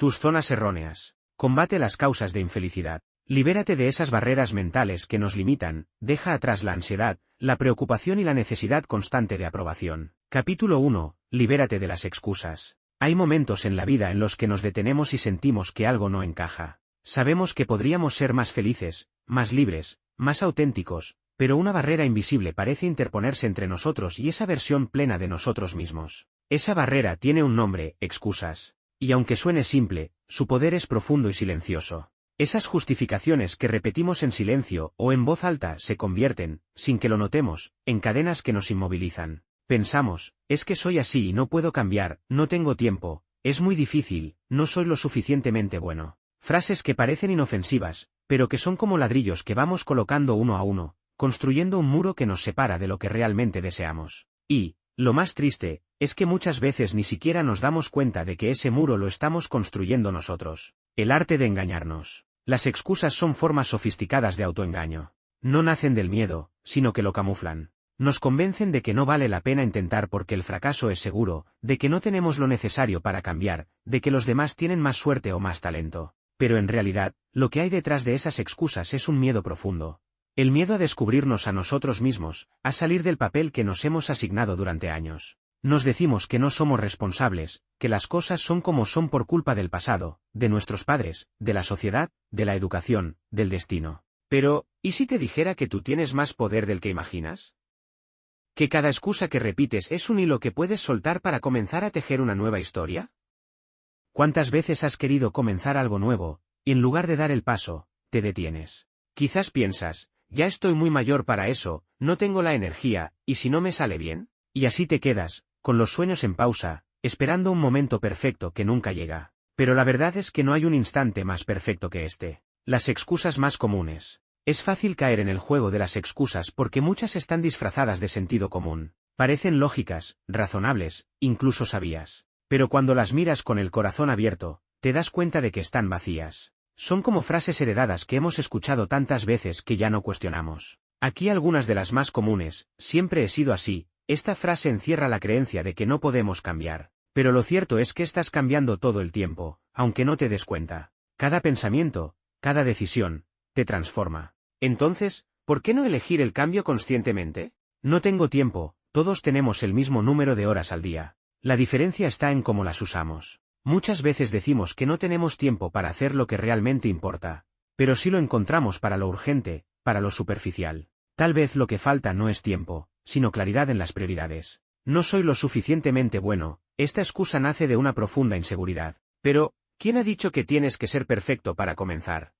tus zonas erróneas. Combate las causas de infelicidad. Libérate de esas barreras mentales que nos limitan, deja atrás la ansiedad, la preocupación y la necesidad constante de aprobación. Capítulo 1. Libérate de las excusas. Hay momentos en la vida en los que nos detenemos y sentimos que algo no encaja. Sabemos que podríamos ser más felices, más libres, más auténticos, pero una barrera invisible parece interponerse entre nosotros y esa versión plena de nosotros mismos. Esa barrera tiene un nombre, excusas. Y aunque suene simple, su poder es profundo y silencioso. Esas justificaciones que repetimos en silencio o en voz alta se convierten, sin que lo notemos, en cadenas que nos inmovilizan. Pensamos, es que soy así y no puedo cambiar, no tengo tiempo, es muy difícil, no soy lo suficientemente bueno. Frases que parecen inofensivas, pero que son como ladrillos que vamos colocando uno a uno, construyendo un muro que nos separa de lo que realmente deseamos. Y, lo más triste, es que muchas veces ni siquiera nos damos cuenta de que ese muro lo estamos construyendo nosotros. El arte de engañarnos. Las excusas son formas sofisticadas de autoengaño. No nacen del miedo, sino que lo camuflan. Nos convencen de que no vale la pena intentar porque el fracaso es seguro, de que no tenemos lo necesario para cambiar, de que los demás tienen más suerte o más talento. Pero en realidad, lo que hay detrás de esas excusas es un miedo profundo. El miedo a descubrirnos a nosotros mismos, a salir del papel que nos hemos asignado durante años. Nos decimos que no somos responsables, que las cosas son como son por culpa del pasado, de nuestros padres, de la sociedad, de la educación, del destino. Pero, ¿y si te dijera que tú tienes más poder del que imaginas? ¿Que cada excusa que repites es un hilo que puedes soltar para comenzar a tejer una nueva historia? ¿Cuántas veces has querido comenzar algo nuevo, y en lugar de dar el paso, te detienes? Quizás piensas, ya estoy muy mayor para eso, no tengo la energía, ¿y si no me sale bien? Y así te quedas, con los sueños en pausa, esperando un momento perfecto que nunca llega. Pero la verdad es que no hay un instante más perfecto que este. Las excusas más comunes. Es fácil caer en el juego de las excusas porque muchas están disfrazadas de sentido común. Parecen lógicas, razonables, incluso sabias. Pero cuando las miras con el corazón abierto, te das cuenta de que están vacías. Son como frases heredadas que hemos escuchado tantas veces que ya no cuestionamos. Aquí algunas de las más comunes: siempre he sido así. Esta frase encierra la creencia de que no podemos cambiar. Pero lo cierto es que estás cambiando todo el tiempo, aunque no te des cuenta. Cada pensamiento, cada decisión, te transforma. Entonces, ¿por qué no elegir el cambio conscientemente? No tengo tiempo, todos tenemos el mismo número de horas al día. La diferencia está en cómo las usamos. Muchas veces decimos que no tenemos tiempo para hacer lo que realmente importa. Pero sí lo encontramos para lo urgente, para lo superficial. Tal vez lo que falta no es tiempo, sino claridad en las prioridades. No soy lo suficientemente bueno. Esta excusa nace de una profunda inseguridad. Pero, ¿quién ha dicho que tienes que ser perfecto para comenzar?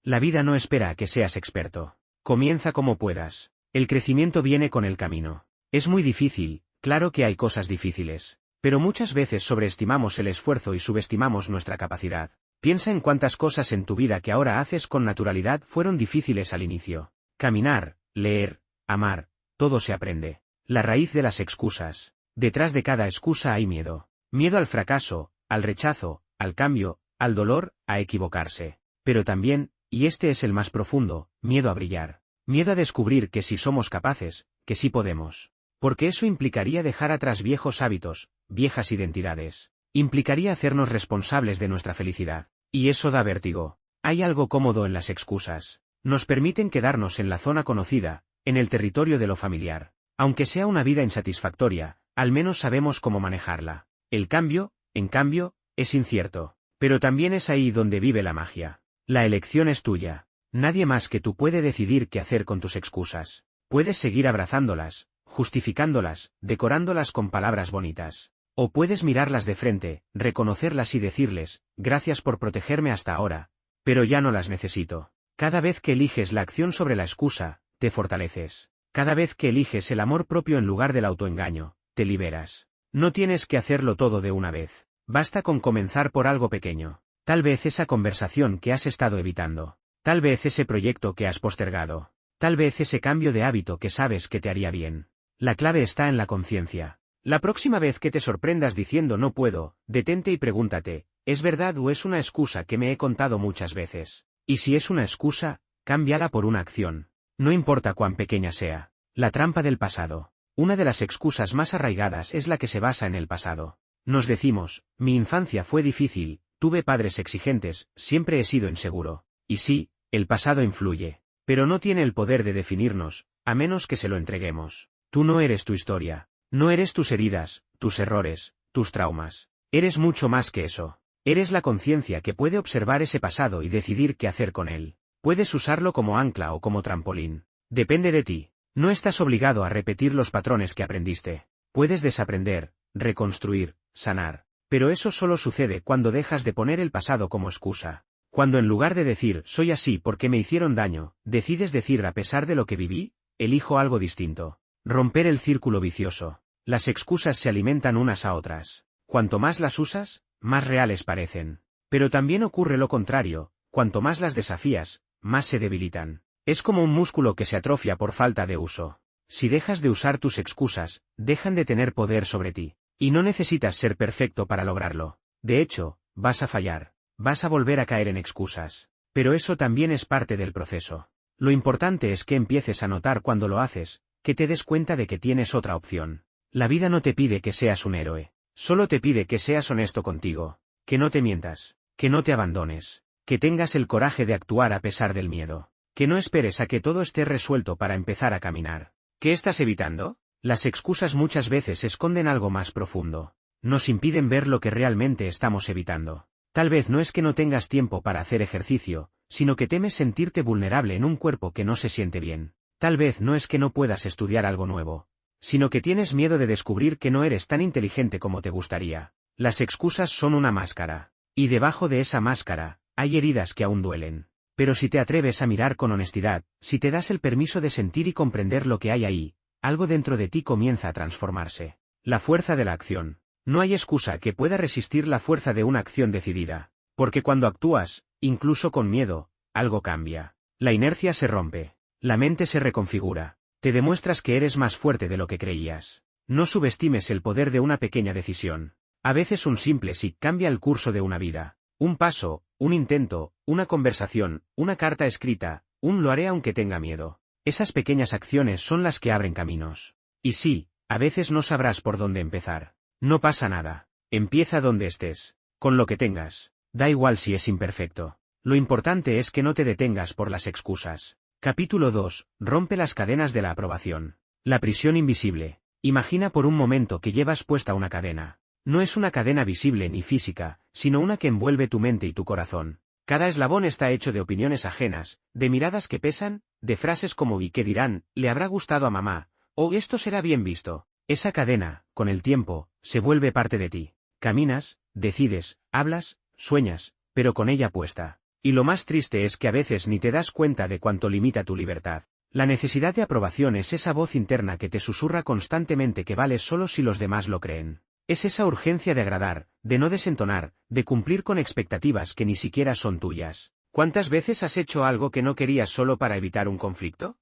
La vida no espera a que seas experto. Comienza como puedas. El crecimiento viene con el camino. Es muy difícil, claro que hay cosas difíciles. Pero muchas veces sobreestimamos el esfuerzo y subestimamos nuestra capacidad. Piensa en cuántas cosas en tu vida que ahora haces con naturalidad fueron difíciles al inicio. Caminar, leer, amar, todo se aprende. La raíz de las excusas. Detrás de cada excusa hay miedo. Miedo al fracaso, al rechazo, al cambio, al dolor, a equivocarse. Pero también, y este es el más profundo, miedo a brillar. Miedo a descubrir que sí somos capaces, que sí podemos. Porque eso implicaría dejar atrás viejos hábitos, viejas identidades. Implicaría hacernos responsables de nuestra felicidad. Y eso da vértigo. Hay algo cómodo en las excusas. Nos permiten quedarnos en la zona conocida, en el territorio de lo familiar. Aunque sea una vida insatisfactoria, al menos sabemos cómo manejarla. El cambio, en cambio, es incierto. Pero también es ahí donde vive la magia. La elección es tuya. Nadie más que tú puede decidir qué hacer con tus excusas. Puedes seguir abrazándolas, justificándolas, decorándolas con palabras bonitas. O puedes mirarlas de frente, reconocerlas y decirles, gracias por protegerme hasta ahora, pero ya no las necesito. Cada vez que eliges la acción sobre la excusa, te fortaleces. Cada vez que eliges el amor propio en lugar del autoengaño, te liberas. No tienes que hacerlo todo de una vez. Basta con comenzar por algo pequeño. Tal vez esa conversación que has estado evitando. Tal vez ese proyecto que has postergado. Tal vez ese cambio de hábito que sabes que te haría bien. La clave está en la conciencia. La próxima vez que te sorprendas diciendo no puedo, detente y pregúntate, ¿es verdad o es una excusa que me he contado muchas veces? Y si es una excusa, cámbiala por una acción. No importa cuán pequeña sea. La trampa del pasado. Una de las excusas más arraigadas es la que se basa en el pasado. Nos decimos, mi infancia fue difícil, tuve padres exigentes, siempre he sido inseguro. Y sí, el pasado influye. Pero no tiene el poder de definirnos, a menos que se lo entreguemos. Tú no eres tu historia. No eres tus heridas, tus errores, tus traumas. Eres mucho más que eso. Eres la conciencia que puede observar ese pasado y decidir qué hacer con él. Puedes usarlo como ancla o como trampolín. Depende de ti. No estás obligado a repetir los patrones que aprendiste. Puedes desaprender, reconstruir, sanar. Pero eso solo sucede cuando dejas de poner el pasado como excusa. Cuando en lugar de decir soy así porque me hicieron daño, decides decir a pesar de lo que viví, elijo algo distinto. Romper el círculo vicioso. Las excusas se alimentan unas a otras. Cuanto más las usas, más reales parecen. Pero también ocurre lo contrario, cuanto más las desafías, más se debilitan. Es como un músculo que se atrofia por falta de uso. Si dejas de usar tus excusas, dejan de tener poder sobre ti. Y no necesitas ser perfecto para lograrlo. De hecho, vas a fallar. Vas a volver a caer en excusas. Pero eso también es parte del proceso. Lo importante es que empieces a notar cuando lo haces, que te des cuenta de que tienes otra opción. La vida no te pide que seas un héroe. Solo te pide que seas honesto contigo. Que no te mientas. Que no te abandones. Que tengas el coraje de actuar a pesar del miedo. Que no esperes a que todo esté resuelto para empezar a caminar. ¿Qué estás evitando? Las excusas muchas veces esconden algo más profundo. Nos impiden ver lo que realmente estamos evitando. Tal vez no es que no tengas tiempo para hacer ejercicio, sino que temes sentirte vulnerable en un cuerpo que no se siente bien. Tal vez no es que no puedas estudiar algo nuevo, sino que tienes miedo de descubrir que no eres tan inteligente como te gustaría. Las excusas son una máscara. Y debajo de esa máscara, hay heridas que aún duelen. Pero si te atreves a mirar con honestidad, si te das el permiso de sentir y comprender lo que hay ahí, algo dentro de ti comienza a transformarse. La fuerza de la acción. No hay excusa que pueda resistir la fuerza de una acción decidida. Porque cuando actúas, incluso con miedo, algo cambia. La inercia se rompe. La mente se reconfigura. Te demuestras que eres más fuerte de lo que creías. No subestimes el poder de una pequeña decisión. A veces un simple sí cambia el curso de una vida. Un paso, un intento, una conversación, una carta escrita, un lo haré aunque tenga miedo. Esas pequeñas acciones son las que abren caminos. Y sí, a veces no sabrás por dónde empezar. No pasa nada. Empieza donde estés. Con lo que tengas. Da igual si es imperfecto. Lo importante es que no te detengas por las excusas. Capítulo 2. Rompe las cadenas de la aprobación. La prisión invisible. Imagina por un momento que llevas puesta una cadena. No es una cadena visible ni física, sino una que envuelve tu mente y tu corazón. Cada eslabón está hecho de opiniones ajenas, de miradas que pesan, de frases como «¿y qué dirán?», «le habrá gustado a mamá», o «esto será bien visto». Esa cadena, con el tiempo, se vuelve parte de ti. Caminas, decides, hablas, sueñas, pero con ella puesta. Y lo más triste es que a veces ni te das cuenta de cuánto limita tu libertad. La necesidad de aprobación es esa voz interna que te susurra constantemente que vales solo si los demás lo creen. Es esa urgencia de agradar, de no desentonar, de cumplir con expectativas que ni siquiera son tuyas. ¿Cuántas veces has hecho algo que no querías solo para evitar un conflicto?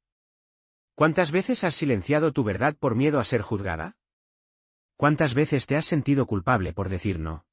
¿Cuántas veces has silenciado tu verdad por miedo a ser juzgada? ¿Cuántas veces te has sentido culpable por decir no?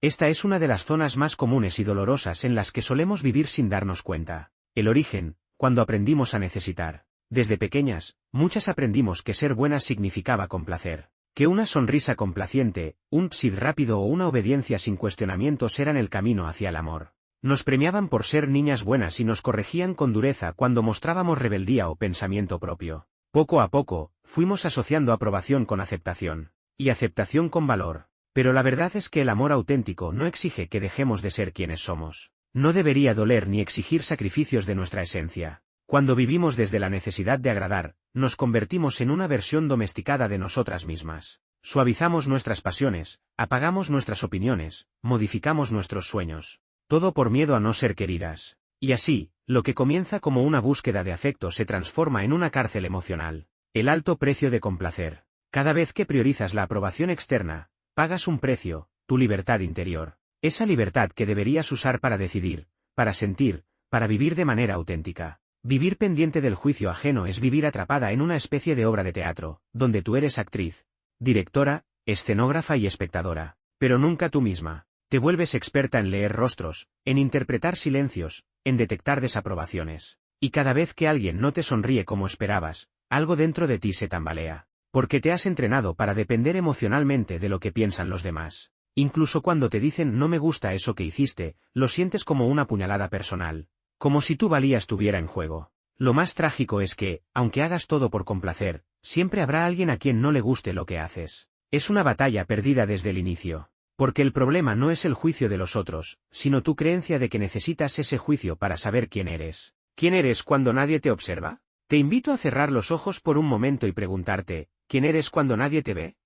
Esta es una de las zonas más comunes y dolorosas en las que solemos vivir sin darnos cuenta. El origen, cuando aprendimos a necesitar. Desde pequeñas, muchas aprendimos que ser buenas significaba complacer. Que una sonrisa complaciente, un sí rápido o una obediencia sin cuestionamientos eran el camino hacia el amor. Nos premiaban por ser niñas buenas y nos corregían con dureza cuando mostrábamos rebeldía o pensamiento propio. Poco a poco, fuimos asociando aprobación con aceptación. Y aceptación con valor. Pero la verdad es que el amor auténtico no exige que dejemos de ser quienes somos. No debería doler ni exigir sacrificios de nuestra esencia. Cuando vivimos desde la necesidad de agradar, nos convertimos en una versión domesticada de nosotras mismas. Suavizamos nuestras pasiones, apagamos nuestras opiniones, modificamos nuestros sueños. Todo por miedo a no ser queridas. Y así, lo que comienza como una búsqueda de afecto se transforma en una cárcel emocional. El alto precio de complacer. Cada vez que priorizas la aprobación externa, pagas un precio, tu libertad interior. Esa libertad que deberías usar para decidir, para sentir, para vivir de manera auténtica. Vivir pendiente del juicio ajeno es vivir atrapada en una especie de obra de teatro, donde tú eres actriz, directora, escenógrafa y espectadora, pero nunca tú misma. Te vuelves experta en leer rostros, en interpretar silencios, en detectar desaprobaciones. Y cada vez que alguien no te sonríe como esperabas, algo dentro de ti se tambalea. Porque te has entrenado para depender emocionalmente de lo que piensan los demás. Incluso cuando te dicen no me gusta eso que hiciste, lo sientes como una puñalada personal. Como si tu valía estuviera en juego. Lo más trágico es que, aunque hagas todo por complacer, siempre habrá alguien a quien no le guste lo que haces. Es una batalla perdida desde el inicio. Porque el problema no es el juicio de los otros, sino tu creencia de que necesitas ese juicio para saber quién eres. ¿Quién eres cuando nadie te observa? Te invito a cerrar los ojos por un momento y preguntarte, ¿quién eres cuando nadie te ve?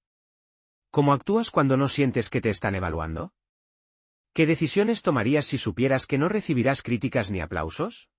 ¿Cómo actúas cuando no sientes que te están evaluando? ¿Qué decisiones tomarías si supieras que no recibirás críticas ni aplausos?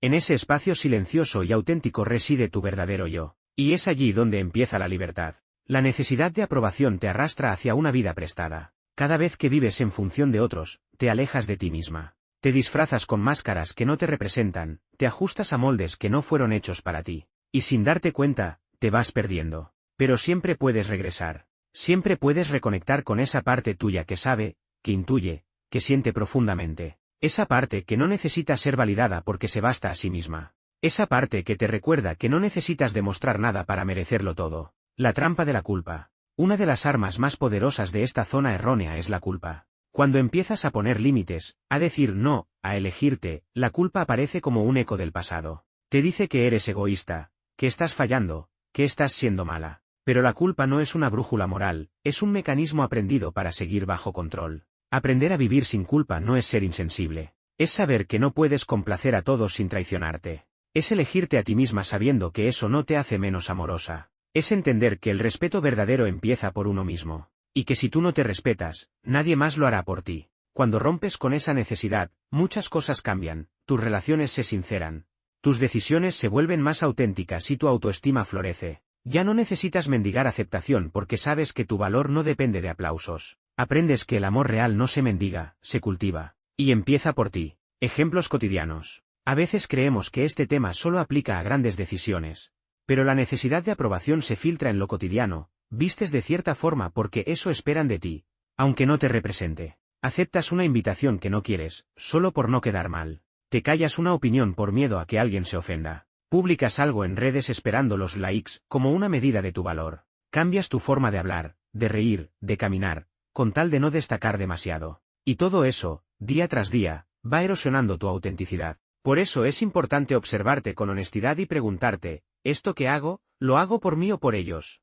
En ese espacio silencioso y auténtico reside tu verdadero yo, y es allí donde empieza la libertad. La necesidad de aprobación te arrastra hacia una vida prestada. Cada vez que vives en función de otros, te alejas de ti misma. Te disfrazas con máscaras que no te representan, te ajustas a moldes que no fueron hechos para ti. Y sin darte cuenta, te vas perdiendo. Pero siempre puedes regresar. Siempre puedes reconectar con esa parte tuya que sabe, que intuye, que siente profundamente. Esa parte que no necesita ser validada porque se basta a sí misma. Esa parte que te recuerda que no necesitas demostrar nada para merecerlo todo. La trampa de la culpa. Una de las armas más poderosas de esta zona errónea es la culpa. Cuando empiezas a poner límites, a decir no, a elegirte, la culpa aparece como un eco del pasado. Te dice que eres egoísta, que estás fallando, que estás siendo mala. Pero la culpa no es una brújula moral, es un mecanismo aprendido para seguir bajo control. Aprender a vivir sin culpa no es ser insensible. Es saber que no puedes complacer a todos sin traicionarte. Es elegirte a ti misma sabiendo que eso no te hace menos amorosa. Es entender que el respeto verdadero empieza por uno mismo. Y que si tú no te respetas, nadie más lo hará por ti. Cuando rompes con esa necesidad, muchas cosas cambian, tus relaciones se sinceran. Tus decisiones se vuelven más auténticas y tu autoestima florece. Ya no necesitas mendigar aceptación porque sabes que tu valor no depende de aplausos. Aprendes que el amor real no se mendiga, se cultiva. Y empieza por ti. Ejemplos cotidianos. A veces creemos que este tema solo aplica a grandes decisiones. Pero la necesidad de aprobación se filtra en lo cotidiano, vistes de cierta forma porque eso esperan de ti, aunque no te represente. Aceptas una invitación que no quieres, solo por no quedar mal. Te callas una opinión por miedo a que alguien se ofenda. Publicas algo en redes esperando los likes, como una medida de tu valor. Cambias tu forma de hablar, de reír, de caminar, con tal de no destacar demasiado. Y todo eso, día tras día, va erosionando tu autenticidad. Por eso es importante observarte con honestidad y preguntarte, ¿esto que hago, lo hago por mí o por ellos?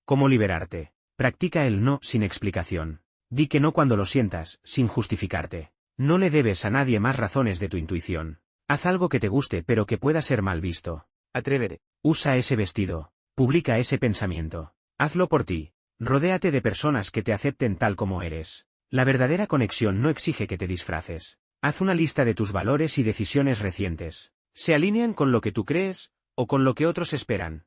¿Cómo liberarte? Practica el no sin explicación. Di que no cuando lo sientas, sin justificarte. No le debes a nadie más razones de tu intuición. Haz algo que te guste pero que pueda ser mal visto. Atrévete. Usa ese vestido. Publica ese pensamiento. Hazlo por ti. Rodéate de personas que te acepten tal como eres. La verdadera conexión no exige que te disfraces. Haz una lista de tus valores y decisiones recientes. ¿Se alinean con lo que tú crees, o con lo que otros esperan?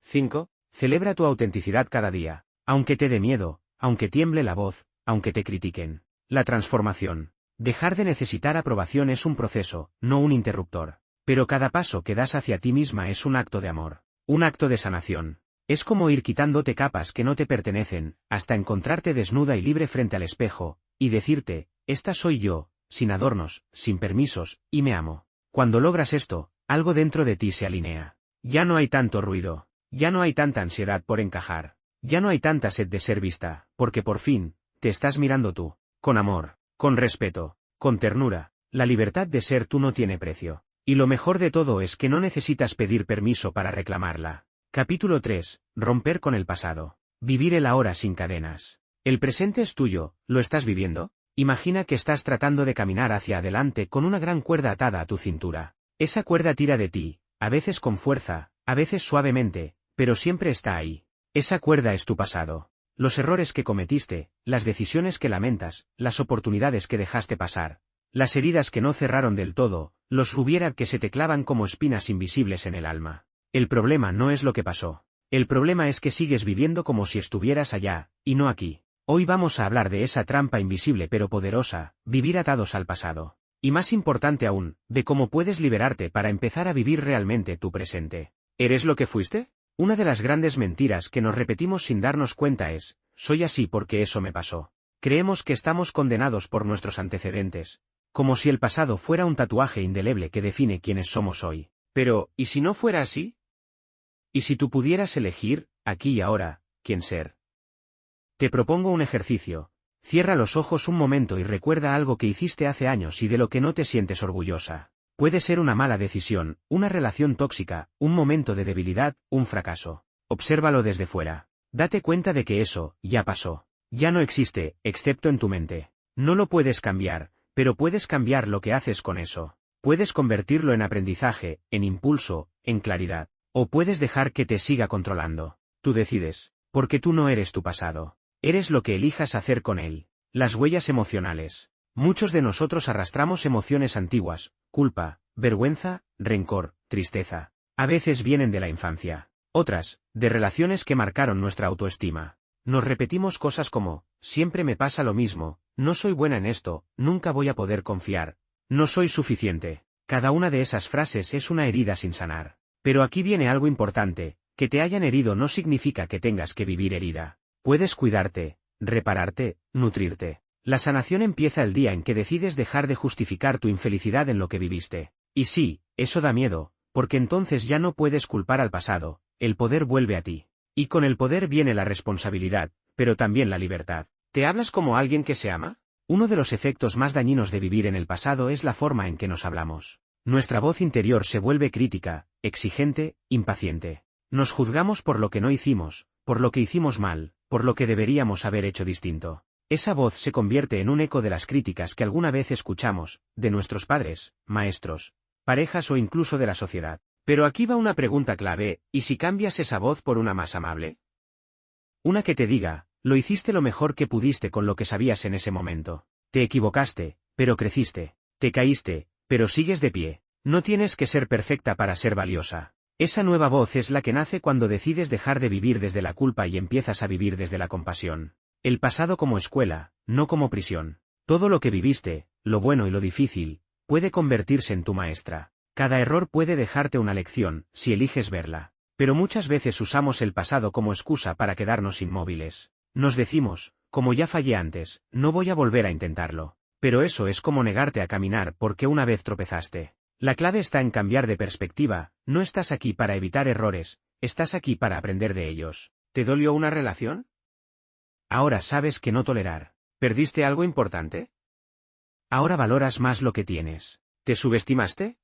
5. Celebra tu autenticidad cada día. Aunque te dé miedo, aunque tiemble la voz, aunque te critiquen. La transformación. Dejar de necesitar aprobación es un proceso, no un interruptor. Pero cada paso que das hacia ti misma es un acto de amor. Un acto de sanación. Es como ir quitándote capas que no te pertenecen, hasta encontrarte desnuda y libre frente al espejo, y decirte, esta soy yo, sin adornos, sin permisos, y me amo. Cuando logras esto, algo dentro de ti se alinea. Ya no hay tanto ruido. Ya no hay tanta ansiedad por encajar. Ya no hay tanta sed de ser vista, porque por fin, te estás mirando tú. Con amor, con respeto, con ternura. La libertad de ser tú no tiene precio. Y lo mejor de todo es que no necesitas pedir permiso para reclamarla. Capítulo 3. Romper con el pasado. Vivir el ahora sin cadenas. El presente es tuyo, ¿lo estás viviendo? Imagina que estás tratando de caminar hacia adelante con una gran cuerda atada a tu cintura. Esa cuerda tira de ti, a veces con fuerza, a veces suavemente, pero siempre está ahí. Esa cuerda es tu pasado. Los errores que cometiste, las decisiones que lamentas, las oportunidades que dejaste pasar, las heridas que no cerraron del todo, los hubiera que se te clavan como espinas invisibles en el alma. El problema no es lo que pasó. El problema es que sigues viviendo como si estuvieras allá, y no aquí. Hoy vamos a hablar de esa trampa invisible pero poderosa, vivir atados al pasado. Y más importante aún, de cómo puedes liberarte para empezar a vivir realmente tu presente. ¿Eres lo que fuiste? Una de las grandes mentiras que nos repetimos sin darnos cuenta es, soy así porque eso me pasó. Creemos que estamos condenados por nuestros antecedentes, como si el pasado fuera un tatuaje indeleble que define quiénes somos hoy. Pero, ¿y si no fuera así? ¿Y si tú pudieras elegir, aquí y ahora, quién ser? Te propongo un ejercicio. Cierra los ojos un momento y recuerda algo que hiciste hace años y de lo que no te sientes orgullosa. Puede ser una mala decisión, una relación tóxica, un momento de debilidad, un fracaso. Obsérvalo desde fuera. Date cuenta de que eso, ya pasó. Ya no existe, excepto en tu mente. No lo puedes cambiar, pero puedes cambiar lo que haces con eso. Puedes convertirlo en aprendizaje, en impulso, en claridad. O puedes dejar que te siga controlando. Tú decides, porque tú no eres tu pasado. Eres lo que elijas hacer con él. Las huellas emocionales. Muchos de nosotros arrastramos emociones antiguas, culpa, vergüenza, rencor, tristeza. A veces vienen de la infancia. Otras, de relaciones que marcaron nuestra autoestima. Nos repetimos cosas como, siempre me pasa lo mismo, no soy buena en esto, nunca voy a poder confiar, no soy suficiente. Cada una de esas frases es una herida sin sanar. Pero aquí viene algo importante, que te hayan herido no significa que tengas que vivir herida. Puedes cuidarte, repararte, nutrirte. La sanación empieza el día en que decides dejar de justificar tu infelicidad en lo que viviste. Y sí, eso da miedo, porque entonces ya no puedes culpar al pasado, el poder vuelve a ti. Y con el poder viene la responsabilidad, pero también la libertad. ¿Te hablas como alguien que se ama? Uno de los efectos más dañinos de vivir en el pasado es la forma en que nos hablamos. Nuestra voz interior se vuelve crítica, exigente, impaciente. Nos juzgamos por lo que no hicimos, por lo que hicimos mal, por lo que deberíamos haber hecho distinto. Esa voz se convierte en un eco de las críticas que alguna vez escuchamos, de nuestros padres, maestros, parejas o incluso de la sociedad. Pero aquí va una pregunta clave, ¿y si cambias esa voz por una más amable? Una que te diga, lo hiciste lo mejor que pudiste con lo que sabías en ese momento. Te equivocaste, pero creciste. Te caíste, pero sigues de pie. No tienes que ser perfecta para ser valiosa. Esa nueva voz es la que nace cuando decides dejar de vivir desde la culpa y empiezas a vivir desde la compasión. El pasado como escuela, no como prisión. Todo lo que viviste, lo bueno y lo difícil, puede convertirse en tu maestra. Cada error puede dejarte una lección, si eliges verla. Pero muchas veces usamos el pasado como excusa para quedarnos inmóviles. Nos decimos, como ya fallé antes, no voy a volver a intentarlo. Pero eso es como negarte a caminar porque una vez tropezaste. La clave está en cambiar de perspectiva, no estás aquí para evitar errores, estás aquí para aprender de ellos. ¿Te dolió una relación? Ahora sabes que no tolerar. ¿Perdiste algo importante? Ahora valoras más lo que tienes. ¿Te subestimaste?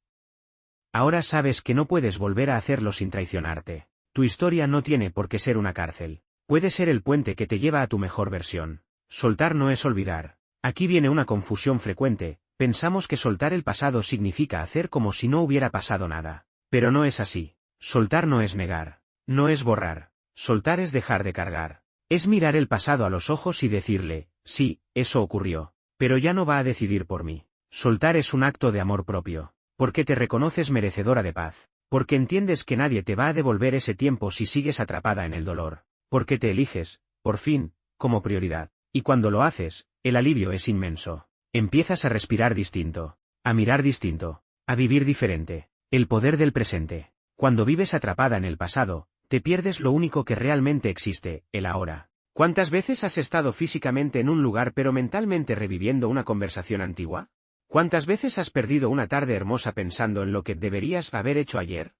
Ahora sabes que no puedes volver a hacerlo sin traicionarte. Tu historia no tiene por qué ser una cárcel. Puede ser el puente que te lleva a tu mejor versión. Soltar no es olvidar. Aquí viene una confusión frecuente, pensamos que soltar el pasado significa hacer como si no hubiera pasado nada. Pero no es así. Soltar no es negar. No es borrar. Soltar es dejar de cargar. Es mirar el pasado a los ojos y decirle, sí, eso ocurrió. Pero ya no va a decidir por mí. Soltar es un acto de amor propio. Porque te reconoces merecedora de paz. Porque entiendes que nadie te va a devolver ese tiempo si sigues atrapada en el dolor. Porque te eliges, por fin, como prioridad. Y cuando lo haces, el alivio es inmenso. Empiezas a respirar distinto. A mirar distinto. A vivir diferente. El poder del presente. Cuando vives atrapada en el pasado, te pierdes lo único que realmente existe, el ahora. ¿Cuántas veces has estado físicamente en un lugar pero mentalmente reviviendo una conversación antigua? ¿Cuántas veces has perdido una tarde hermosa pensando en lo que deberías haber hecho ayer?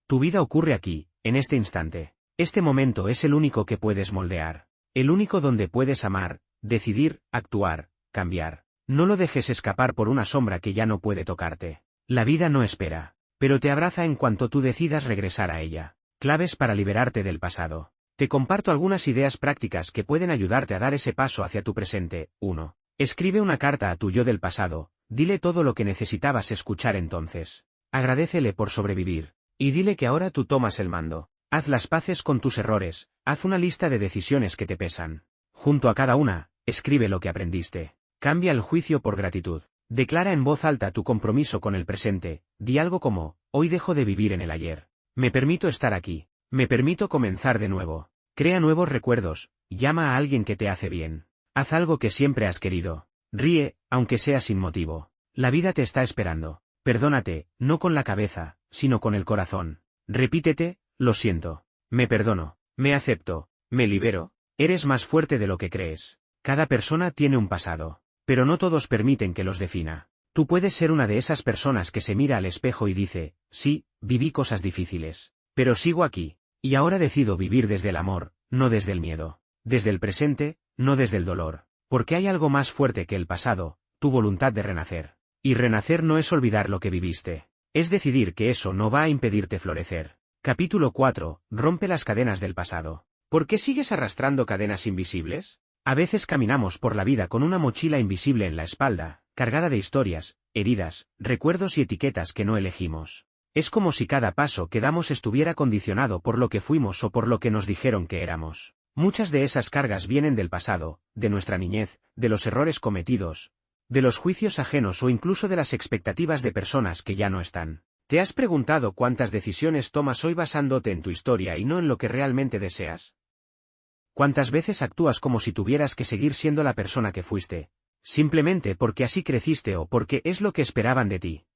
Tu vida ocurre aquí, en este instante. Este momento es el único que puedes moldear. El único donde puedes amar, decidir, actuar, cambiar. No lo dejes escapar por una sombra que ya no puede tocarte. La vida no espera, pero te abraza en cuanto tú decidas regresar a ella. Claves para liberarte del pasado. Te comparto algunas ideas prácticas que pueden ayudarte a dar ese paso hacia tu presente. 1. Escribe una carta a tu yo del pasado, dile todo lo que necesitabas escuchar entonces. Agradécele por sobrevivir. Y dile que ahora tú tomas el mando. Haz las paces con tus errores, haz una lista de decisiones que te pesan. Junto a cada una, escribe lo que aprendiste. Cambia el juicio por gratitud. Declara en voz alta tu compromiso con el presente, di algo como, hoy dejo de vivir en el ayer. Me permito estar aquí. Me permito comenzar de nuevo. Crea nuevos recuerdos, llama a alguien que te hace bien. Haz algo que siempre has querido. Ríe, aunque sea sin motivo. La vida te está esperando. Perdónate, no con la cabeza, sino con el corazón. Repítete, lo siento. Me perdono. Me acepto. Me libero. Eres más fuerte de lo que crees. Cada persona tiene un pasado. Pero no todos permiten que los defina. Tú puedes ser una de esas personas que se mira al espejo y dice, sí, viví cosas difíciles. Pero sigo aquí. Y ahora decido vivir desde el amor, no desde el miedo. desde el presente, no desde el dolor, porque hay algo más fuerte que el pasado, tu voluntad de renacer. Y renacer no es olvidar lo que viviste, es decidir que eso no va a impedirte florecer. Capítulo 4. Rompe las cadenas del pasado. ¿Por qué sigues arrastrando cadenas invisibles? A veces caminamos por la vida con una mochila invisible en la espalda, cargada de historias, heridas, recuerdos y etiquetas que no elegimos. Es como si cada paso que damos estuviera condicionado por lo que fuimos o por lo que nos dijeron que éramos. Muchas de esas cargas vienen del pasado, de nuestra niñez, de los errores cometidos, de los juicios ajenos o incluso de las expectativas de personas que ya no están. ¿Te has preguntado cuántas decisiones tomas hoy basándote en tu historia y no en lo que realmente deseas? ¿Cuántas veces actúas como si tuvieras que seguir siendo la persona que fuiste, simplemente porque así creciste o porque es lo que esperaban de ti?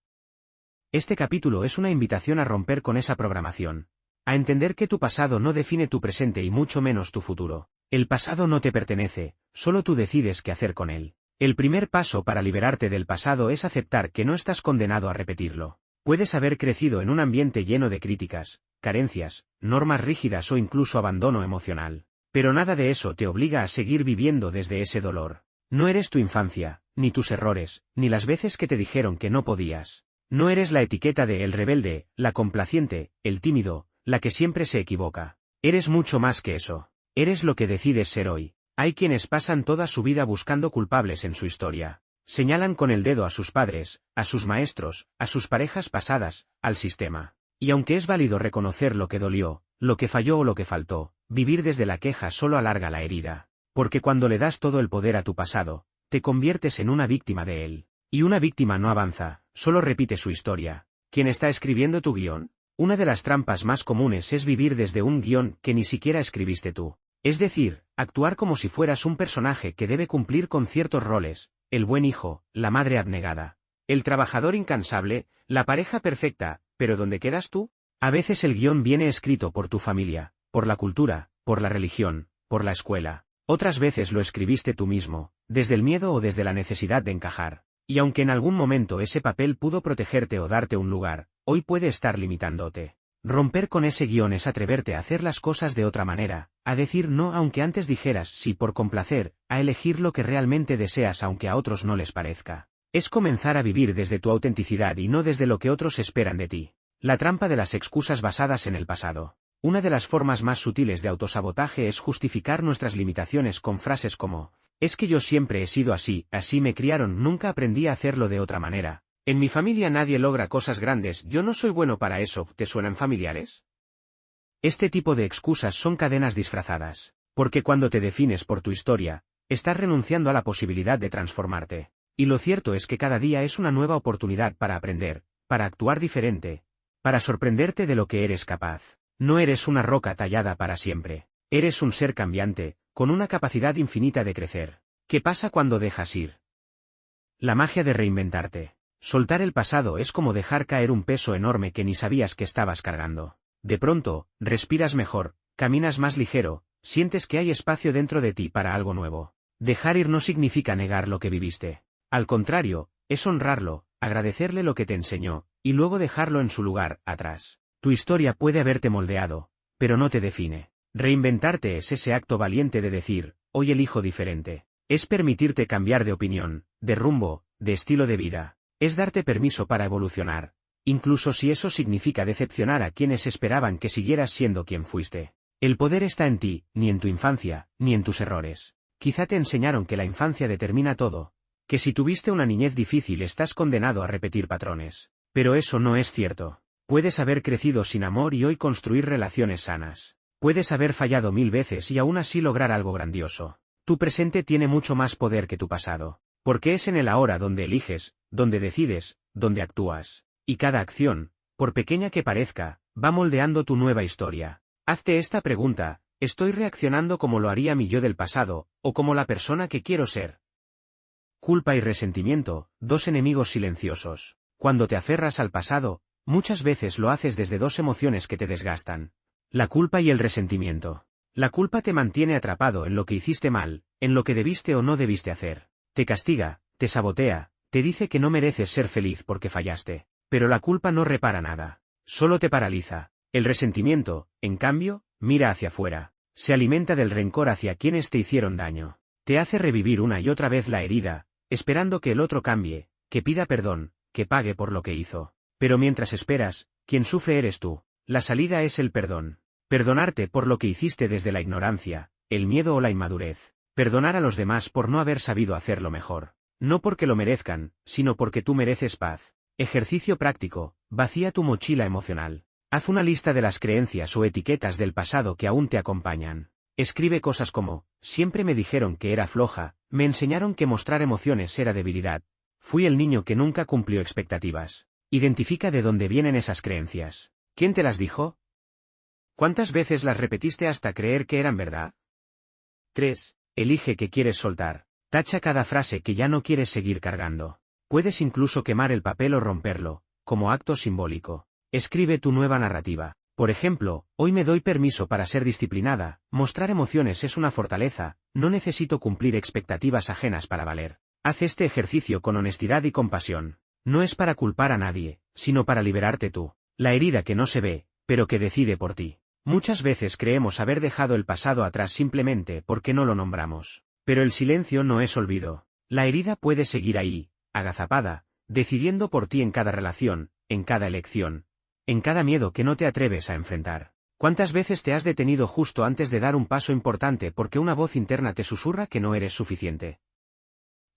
Este capítulo es una invitación a romper con esa programación, a entender que tu pasado no define tu presente y mucho menos tu futuro. El pasado no te pertenece, solo tú decides qué hacer con él. El primer paso para liberarte del pasado es aceptar que no estás condenado a repetirlo. Puedes haber crecido en un ambiente lleno de críticas, carencias, normas rígidas o incluso abandono emocional. Pero nada de eso te obliga a seguir viviendo desde ese dolor. No eres tu infancia, ni tus errores, ni las veces que te dijeron que no podías. No eres la etiqueta de el rebelde, la complaciente, el tímido, la que siempre se equivoca. Eres mucho más que eso. Eres lo que decides ser hoy. Hay quienes pasan toda su vida buscando culpables en su historia. Señalan con el dedo a sus padres, a sus maestros, a sus parejas pasadas, al sistema. Y aunque es válido reconocer lo que dolió, lo que falló o lo que faltó, vivir desde la queja solo alarga la herida. Porque cuando le das todo el poder a tu pasado, te conviertes en una víctima de él. Y una víctima no avanza, solo repite su historia. ¿Quién está escribiendo tu guión? Una de las trampas más comunes es vivir desde un guión que ni siquiera escribiste tú. Es decir, actuar como si fueras un personaje que debe cumplir con ciertos roles, el buen hijo, la madre abnegada, el trabajador incansable, la pareja perfecta, pero ¿dónde quedas tú? A veces el guión viene escrito por tu familia, por la cultura, por la religión, por la escuela. Otras veces lo escribiste tú mismo, desde el miedo o desde la necesidad de encajar. Y aunque en algún momento ese papel pudo protegerte o darte un lugar, hoy puede estar limitándote. Romper con ese guión es atreverte a hacer las cosas de otra manera, a decir no aunque antes dijeras sí por complacer, a elegir lo que realmente deseas aunque a otros no les parezca. Es comenzar a vivir desde tu autenticidad y no desde lo que otros esperan de ti. La trampa de las excusas basadas en el pasado. Una de las formas más sutiles de autosabotaje es justificar nuestras limitaciones con frases como, es que yo siempre he sido así, así me criaron, nunca aprendí a hacerlo de otra manera. En mi familia nadie logra cosas grandes, yo no soy bueno para eso, ¿te suenan familiares? Este tipo de excusas son cadenas disfrazadas, porque cuando te defines por tu historia, estás renunciando a la posibilidad de transformarte. Y lo cierto es que cada día es una nueva oportunidad para aprender, para actuar diferente, para sorprenderte de lo que eres capaz. No eres una roca tallada para siempre. Eres un ser cambiante, con una capacidad infinita de crecer. ¿Qué pasa cuando dejas ir? La magia de reinventarte. Soltar el pasado es como dejar caer un peso enorme que ni sabías que estabas cargando. De pronto, respiras mejor, caminas más ligero, sientes que hay espacio dentro de ti para algo nuevo. Dejar ir no significa negar lo que viviste. Al contrario, es honrarlo, agradecerle lo que te enseñó, y luego dejarlo en su lugar, atrás. Tu historia puede haberte moldeado, pero no te define. Reinventarte es ese acto valiente de decir, hoy elijo diferente. Es permitirte cambiar de opinión, de rumbo, de estilo de vida. Es darte permiso para evolucionar, incluso si eso significa decepcionar a quienes esperaban que siguieras siendo quien fuiste. El poder está en ti, ni en tu infancia, ni en tus errores. Quizá te enseñaron que la infancia determina todo, que si tuviste una niñez difícil estás condenado a repetir patrones. Pero eso no es cierto. Puedes haber crecido sin amor y hoy construir relaciones sanas. Puedes haber fallado 1000 veces y aún así lograr algo grandioso. Tu presente tiene mucho más poder que tu pasado. Porque es en el ahora donde eliges, donde decides, donde actúas. Y cada acción, por pequeña que parezca, va moldeando tu nueva historia. Hazte esta pregunta, ¿estoy reaccionando como lo haría mi yo del pasado, o como la persona que quiero ser? Culpa y resentimiento, dos enemigos silenciosos. Cuando te aferras al pasado, muchas veces lo haces desde dos emociones que te desgastan. La culpa y el resentimiento. La culpa te mantiene atrapado en lo que hiciste mal, en lo que debiste o no debiste hacer. Te castiga, te sabotea, te dice que no mereces ser feliz porque fallaste. Pero la culpa no repara nada. Solo te paraliza. El resentimiento, en cambio, mira hacia afuera. Se alimenta del rencor hacia quienes te hicieron daño. Te hace revivir una y otra vez la herida, esperando que el otro cambie, que pida perdón, que pague por lo que hizo. Pero mientras esperas, quien sufre eres tú. La salida es el perdón. Perdonarte por lo que hiciste desde la ignorancia, el miedo o la inmadurez. Perdonar a los demás por no haber sabido hacerlo mejor. No porque lo merezcan, sino porque tú mereces paz. Ejercicio práctico, vacía tu mochila emocional. Haz una lista de las creencias o etiquetas del pasado que aún te acompañan. Escribe cosas como, siempre me dijeron que era floja, me enseñaron que mostrar emociones era debilidad. Fui el niño que nunca cumplió expectativas. Identifica de dónde vienen esas creencias. ¿Quién te las dijo? ¿Cuántas veces las repetiste hasta creer que eran verdad? 3. Elige qué quieres soltar. Tacha cada frase que ya no quieres seguir cargando. Puedes incluso quemar el papel o romperlo, como acto simbólico. Escribe tu nueva narrativa. Por ejemplo, hoy me doy permiso para ser disciplinada, mostrar emociones es una fortaleza, no necesito cumplir expectativas ajenas para valer. Haz este ejercicio con honestidad y compasión. No es para culpar a nadie, sino para liberarte tú. La herida que no se ve, pero que decide por ti. Muchas veces creemos haber dejado el pasado atrás simplemente porque no lo nombramos. Pero el silencio no es olvido. La herida puede seguir ahí, agazapada, decidiendo por ti en cada relación, en cada elección, en cada miedo que no te atreves a enfrentar. ¿Cuántas veces te has detenido justo antes de dar un paso importante porque una voz interna te susurra que no eres suficiente?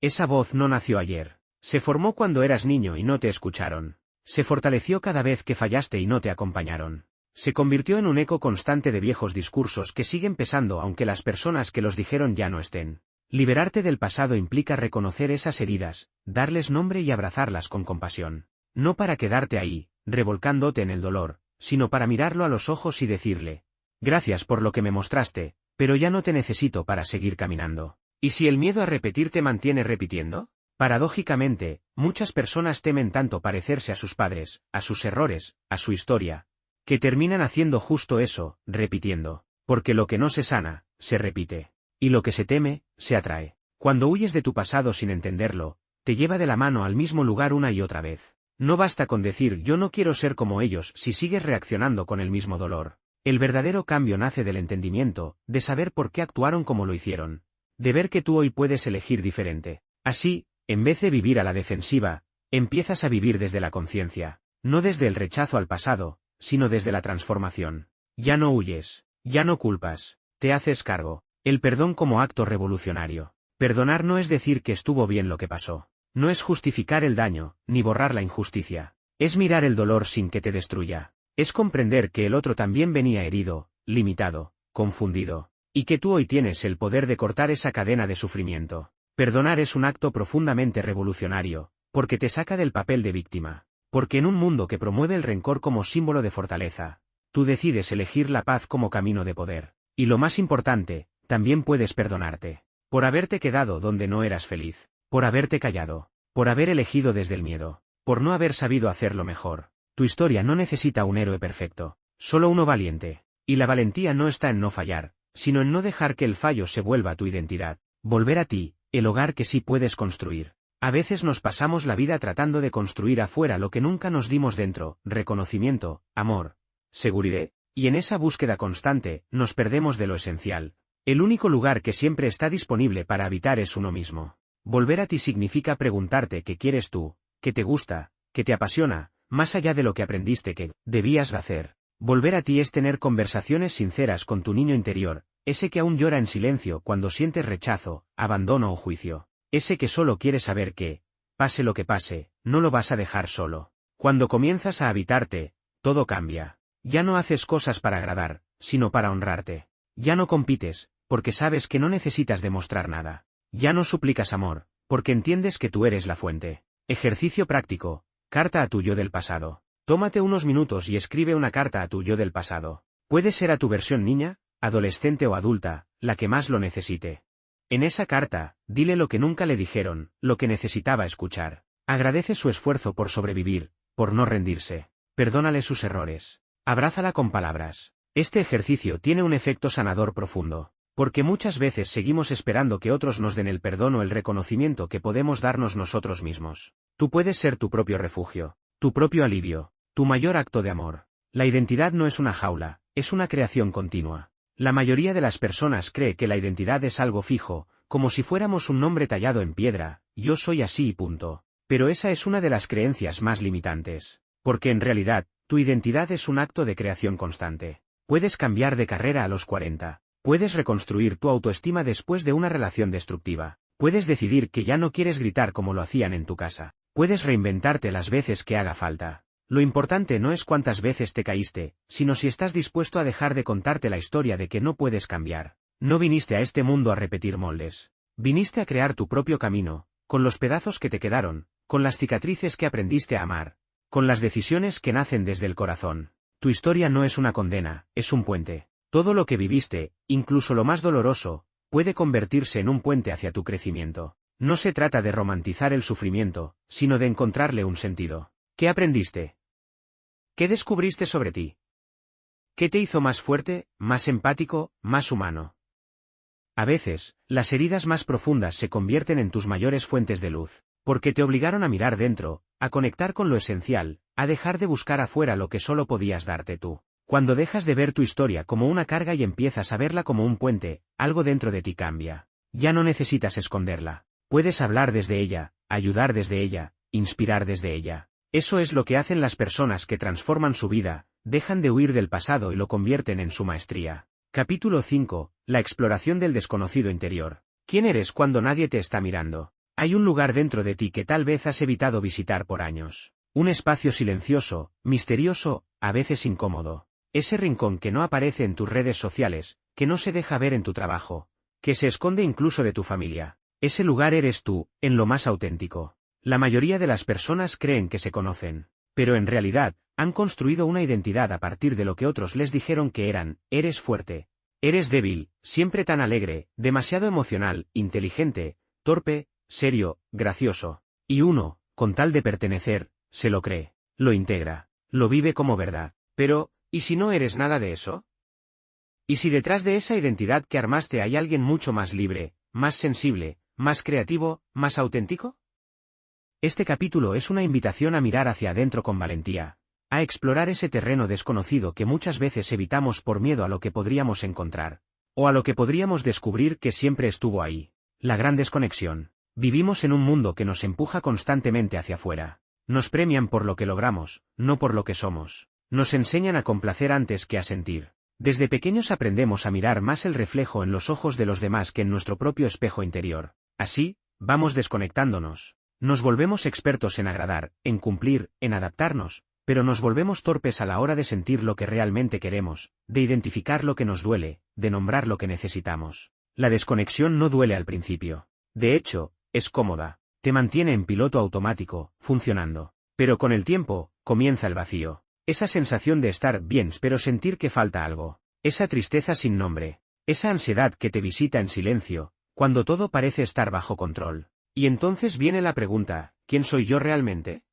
Esa voz no nació ayer. Se formó cuando eras niño y no te escucharon. Se fortaleció cada vez que fallaste y no te acompañaron. Se convirtió en un eco constante de viejos discursos que siguen pesando aunque las personas que los dijeron ya no estén. Liberarte del pasado implica reconocer esas heridas, darles nombre y abrazarlas con compasión. No para quedarte ahí, revolcándote en el dolor, sino para mirarlo a los ojos y decirle, gracias por lo que me mostraste, pero ya no te necesito para seguir caminando. ¿Y si el miedo a repetir te mantiene repitiendo? Paradójicamente, muchas personas temen tanto parecerse a sus padres, a sus errores, a su historia, que terminan haciendo justo eso, repitiendo, porque lo que no se sana, se repite. Y lo que se teme, se atrae. Cuando huyes de tu pasado sin entenderlo, te lleva de la mano al mismo lugar una y otra vez. No basta con decir yo no quiero ser como ellos si sigues reaccionando con el mismo dolor. El verdadero cambio nace del entendimiento, de saber por qué actuaron como lo hicieron, de ver que tú hoy puedes elegir diferente. Así, en vez de vivir a la defensiva, empiezas a vivir desde la conciencia, no desde el rechazo al pasado, sino desde la transformación. Ya no huyes, ya no culpas, te haces cargo. El perdón como acto revolucionario. Perdonar no es decir que estuvo bien lo que pasó. No es justificar el daño, ni borrar la injusticia. Es mirar el dolor sin que te destruya. Es comprender que el otro también venía herido, limitado, confundido, y que tú hoy tienes el poder de cortar esa cadena de sufrimiento. Perdonar es un acto profundamente revolucionario, porque te saca del papel de víctima. Porque en un mundo que promueve el rencor como símbolo de fortaleza, tú decides elegir la paz como camino de poder. Y lo más importante, también puedes perdonarte. Por haberte quedado donde no eras feliz. Por haberte callado. Por haber elegido desde el miedo. Por no haber sabido hacerlo mejor. Tu historia no necesita un héroe perfecto. Solo uno valiente. Y la valentía no está en no fallar, sino en no dejar que el fallo se vuelva tu identidad. Volver a ti, el hogar que sí puedes construir. A veces nos pasamos la vida tratando de construir afuera lo que nunca nos dimos dentro, reconocimiento, amor, seguridad. Y en esa búsqueda constante, nos perdemos de lo esencial. El único lugar que siempre está disponible para habitar es uno mismo. Volver a ti significa preguntarte qué quieres tú, qué te gusta, qué te apasiona, más allá de lo que aprendiste que debías hacer. Volver a ti es tener conversaciones sinceras con tu niño interior, ese que aún llora en silencio cuando sientes rechazo, abandono o juicio. Ese que solo quiere saber que, pase lo que pase, no lo vas a dejar solo. Cuando comienzas a habitarte, todo cambia. Ya no haces cosas para agradar, sino para honrarte. Ya no compites, porque sabes que no necesitas demostrar nada. Ya no suplicas amor, porque entiendes que tú eres la fuente. Ejercicio práctico. Carta a tu yo del pasado. Tómate unos minutos y escribe una carta a tu yo del pasado. Puede ser a tu versión niña, adolescente o adulta, la que más lo necesite. En esa carta, dile lo que nunca le dijeron, lo que necesitaba escuchar. Agradece su esfuerzo por sobrevivir, por no rendirse. Perdónale sus errores. Abrázala con palabras. Este ejercicio tiene un efecto sanador profundo, porque muchas veces seguimos esperando que otros nos den el perdón o el reconocimiento que podemos darnos nosotros mismos. Tú puedes ser tu propio refugio, tu propio alivio, tu mayor acto de amor. La identidad no es una jaula, es una creación continua. La mayoría de las personas cree que la identidad es algo fijo, como si fuéramos un nombre tallado en piedra, yo soy así y punto. Pero esa es una de las creencias más limitantes. Porque en realidad, tu identidad es un acto de creación constante. Puedes cambiar de carrera a los 40. Puedes reconstruir tu autoestima después de una relación destructiva. Puedes decidir que ya no quieres gritar como lo hacían en tu casa. Puedes reinventarte las veces que haga falta. Lo importante no es cuántas veces te caíste, sino si estás dispuesto a dejar de contarte la historia de que no puedes cambiar. No viniste a este mundo a repetir moldes. Viniste a crear tu propio camino, con los pedazos que te quedaron, con las cicatrices que aprendiste a amar, con las decisiones que nacen desde el corazón. Tu historia no es una condena, es un puente. Todo lo que viviste, incluso lo más doloroso, puede convertirse en un puente hacia tu crecimiento. No se trata de romantizar el sufrimiento, sino de encontrarle un sentido. ¿Qué aprendiste? ¿Qué descubriste sobre ti? ¿Qué te hizo más fuerte, más empático, más humano? A veces, las heridas más profundas se convierten en tus mayores fuentes de luz, porque te obligaron a mirar dentro, a conectar con lo esencial, a dejar de buscar afuera lo que solo podías darte tú. Cuando dejas de ver tu historia como una carga y empiezas a verla como un puente, algo dentro de ti cambia. Ya no necesitas esconderla. Puedes hablar desde ella, ayudar desde ella, inspirar desde ella. Eso es lo que hacen las personas que transforman su vida, dejan de huir del pasado y lo convierten en su maestría. Capítulo 5. La exploración del desconocido interior. ¿Quién eres cuando nadie te está mirando? Hay un lugar dentro de ti que tal vez has evitado visitar por años. Un espacio silencioso, misterioso, a veces incómodo. Ese rincón que no aparece en tus redes sociales, que no se deja ver en tu trabajo, que se esconde incluso de tu familia. Ese lugar eres tú, en lo más auténtico. La mayoría de las personas creen que se conocen, pero en realidad, han construido una identidad a partir de lo que otros les dijeron que eran. Eres fuerte. Eres débil, siempre tan alegre, demasiado emocional, inteligente, torpe, serio, gracioso. Y uno, con tal de pertenecer, se lo cree, lo integra, lo vive como verdad. Pero, ¿y si no eres nada de eso? ¿Y si detrás de esa identidad que armaste hay alguien mucho más libre, más sensible, más creativo, más auténtico? Este capítulo es una invitación a mirar hacia adentro con valentía, a explorar ese terreno desconocido que muchas veces evitamos por miedo a lo que podríamos encontrar, o a lo que podríamos descubrir que siempre estuvo ahí. La gran desconexión. Vivimos en un mundo que nos empuja constantemente hacia afuera. Nos premian por lo que logramos, no por lo que somos. Nos enseñan a complacer antes que a sentir. Desde pequeños aprendemos a mirar más el reflejo en los ojos de los demás que en nuestro propio espejo interior. Así, vamos desconectándonos. Nos volvemos expertos en agradar, en cumplir, en adaptarnos, pero nos volvemos torpes a la hora de sentir lo que realmente queremos, de identificar lo que nos duele, de nombrar lo que necesitamos. La desconexión no duele al principio. De hecho, es cómoda. Te mantiene en piloto automático, funcionando. Pero con el tiempo, comienza el vacío. Esa sensación de estar bien pero sentir que falta algo. Esa tristeza sin nombre. Esa ansiedad que te visita en silencio, cuando todo parece estar bajo control. Y entonces viene la pregunta, ¿quién soy yo realmente?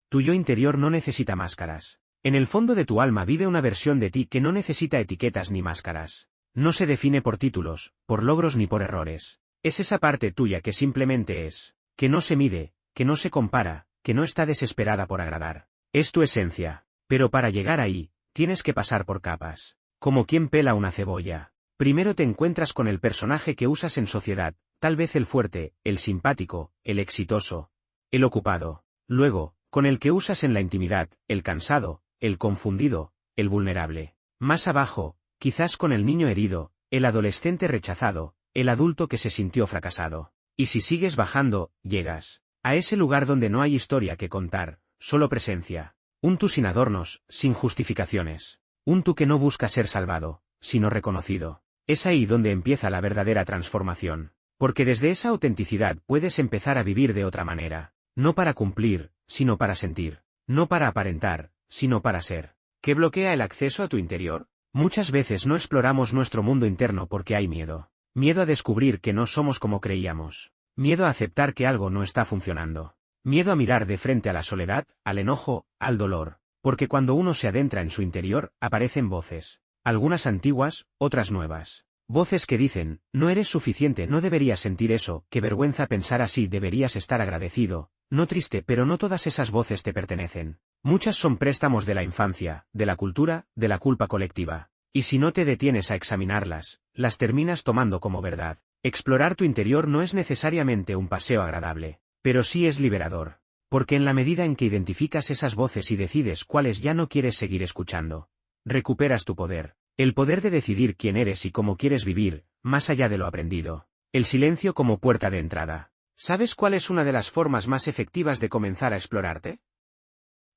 Tu yo interior no necesita máscaras. En el fondo de tu alma vive una versión de ti que no necesita etiquetas ni máscaras. No se define por títulos, por logros ni por errores. Es esa parte tuya que simplemente es, que no se mide, que no se compara, que no está desesperada por agradar. Es tu esencia. Pero para llegar ahí, tienes que pasar por capas. Como quien pela una cebolla. Primero te encuentras con el personaje que usas en sociedad, tal vez el fuerte, el simpático, el exitoso, el ocupado. Luego, con el que usas en la intimidad, el cansado, el confundido, el vulnerable. Más abajo, quizás con el niño herido, el adolescente rechazado, el adulto que se sintió fracasado. Y si sigues bajando, llegas a ese lugar donde no hay historia que contar, solo presencia. Un tú sin adornos, sin justificaciones. Un tú que no busca ser salvado, sino reconocido. Es ahí donde empieza la verdadera transformación. Porque desde esa autenticidad puedes empezar a vivir de otra manera. No para cumplir, sino para sentir. No para aparentar, sino para ser. ¿Qué bloquea el acceso a tu interior? Muchas veces no exploramos nuestro mundo interno porque hay miedo. Miedo a descubrir que no somos como creíamos. Miedo a aceptar que algo no está funcionando. Miedo a mirar de frente a la soledad, al enojo, al dolor. Porque cuando uno se adentra en su interior, aparecen voces. Algunas antiguas, otras nuevas. Voces que dicen, no eres suficiente, no deberías sentir eso, qué vergüenza pensar así, deberías estar agradecido, no triste, pero no todas esas voces te pertenecen. Muchas son préstamos de la infancia, de la cultura, de la culpa colectiva. Y si no te detienes a examinarlas, las terminas tomando como verdad. Explorar tu interior no es necesariamente un paseo agradable, pero sí es liberador. Porque en la medida en que identificas esas voces y decides cuáles ya no quieres seguir escuchando, recuperas tu poder. El poder de decidir quién eres y cómo quieres vivir, más allá de lo aprendido. El silencio como puerta de entrada. ¿Sabes cuál es una de las formas más efectivas de comenzar a explorarte?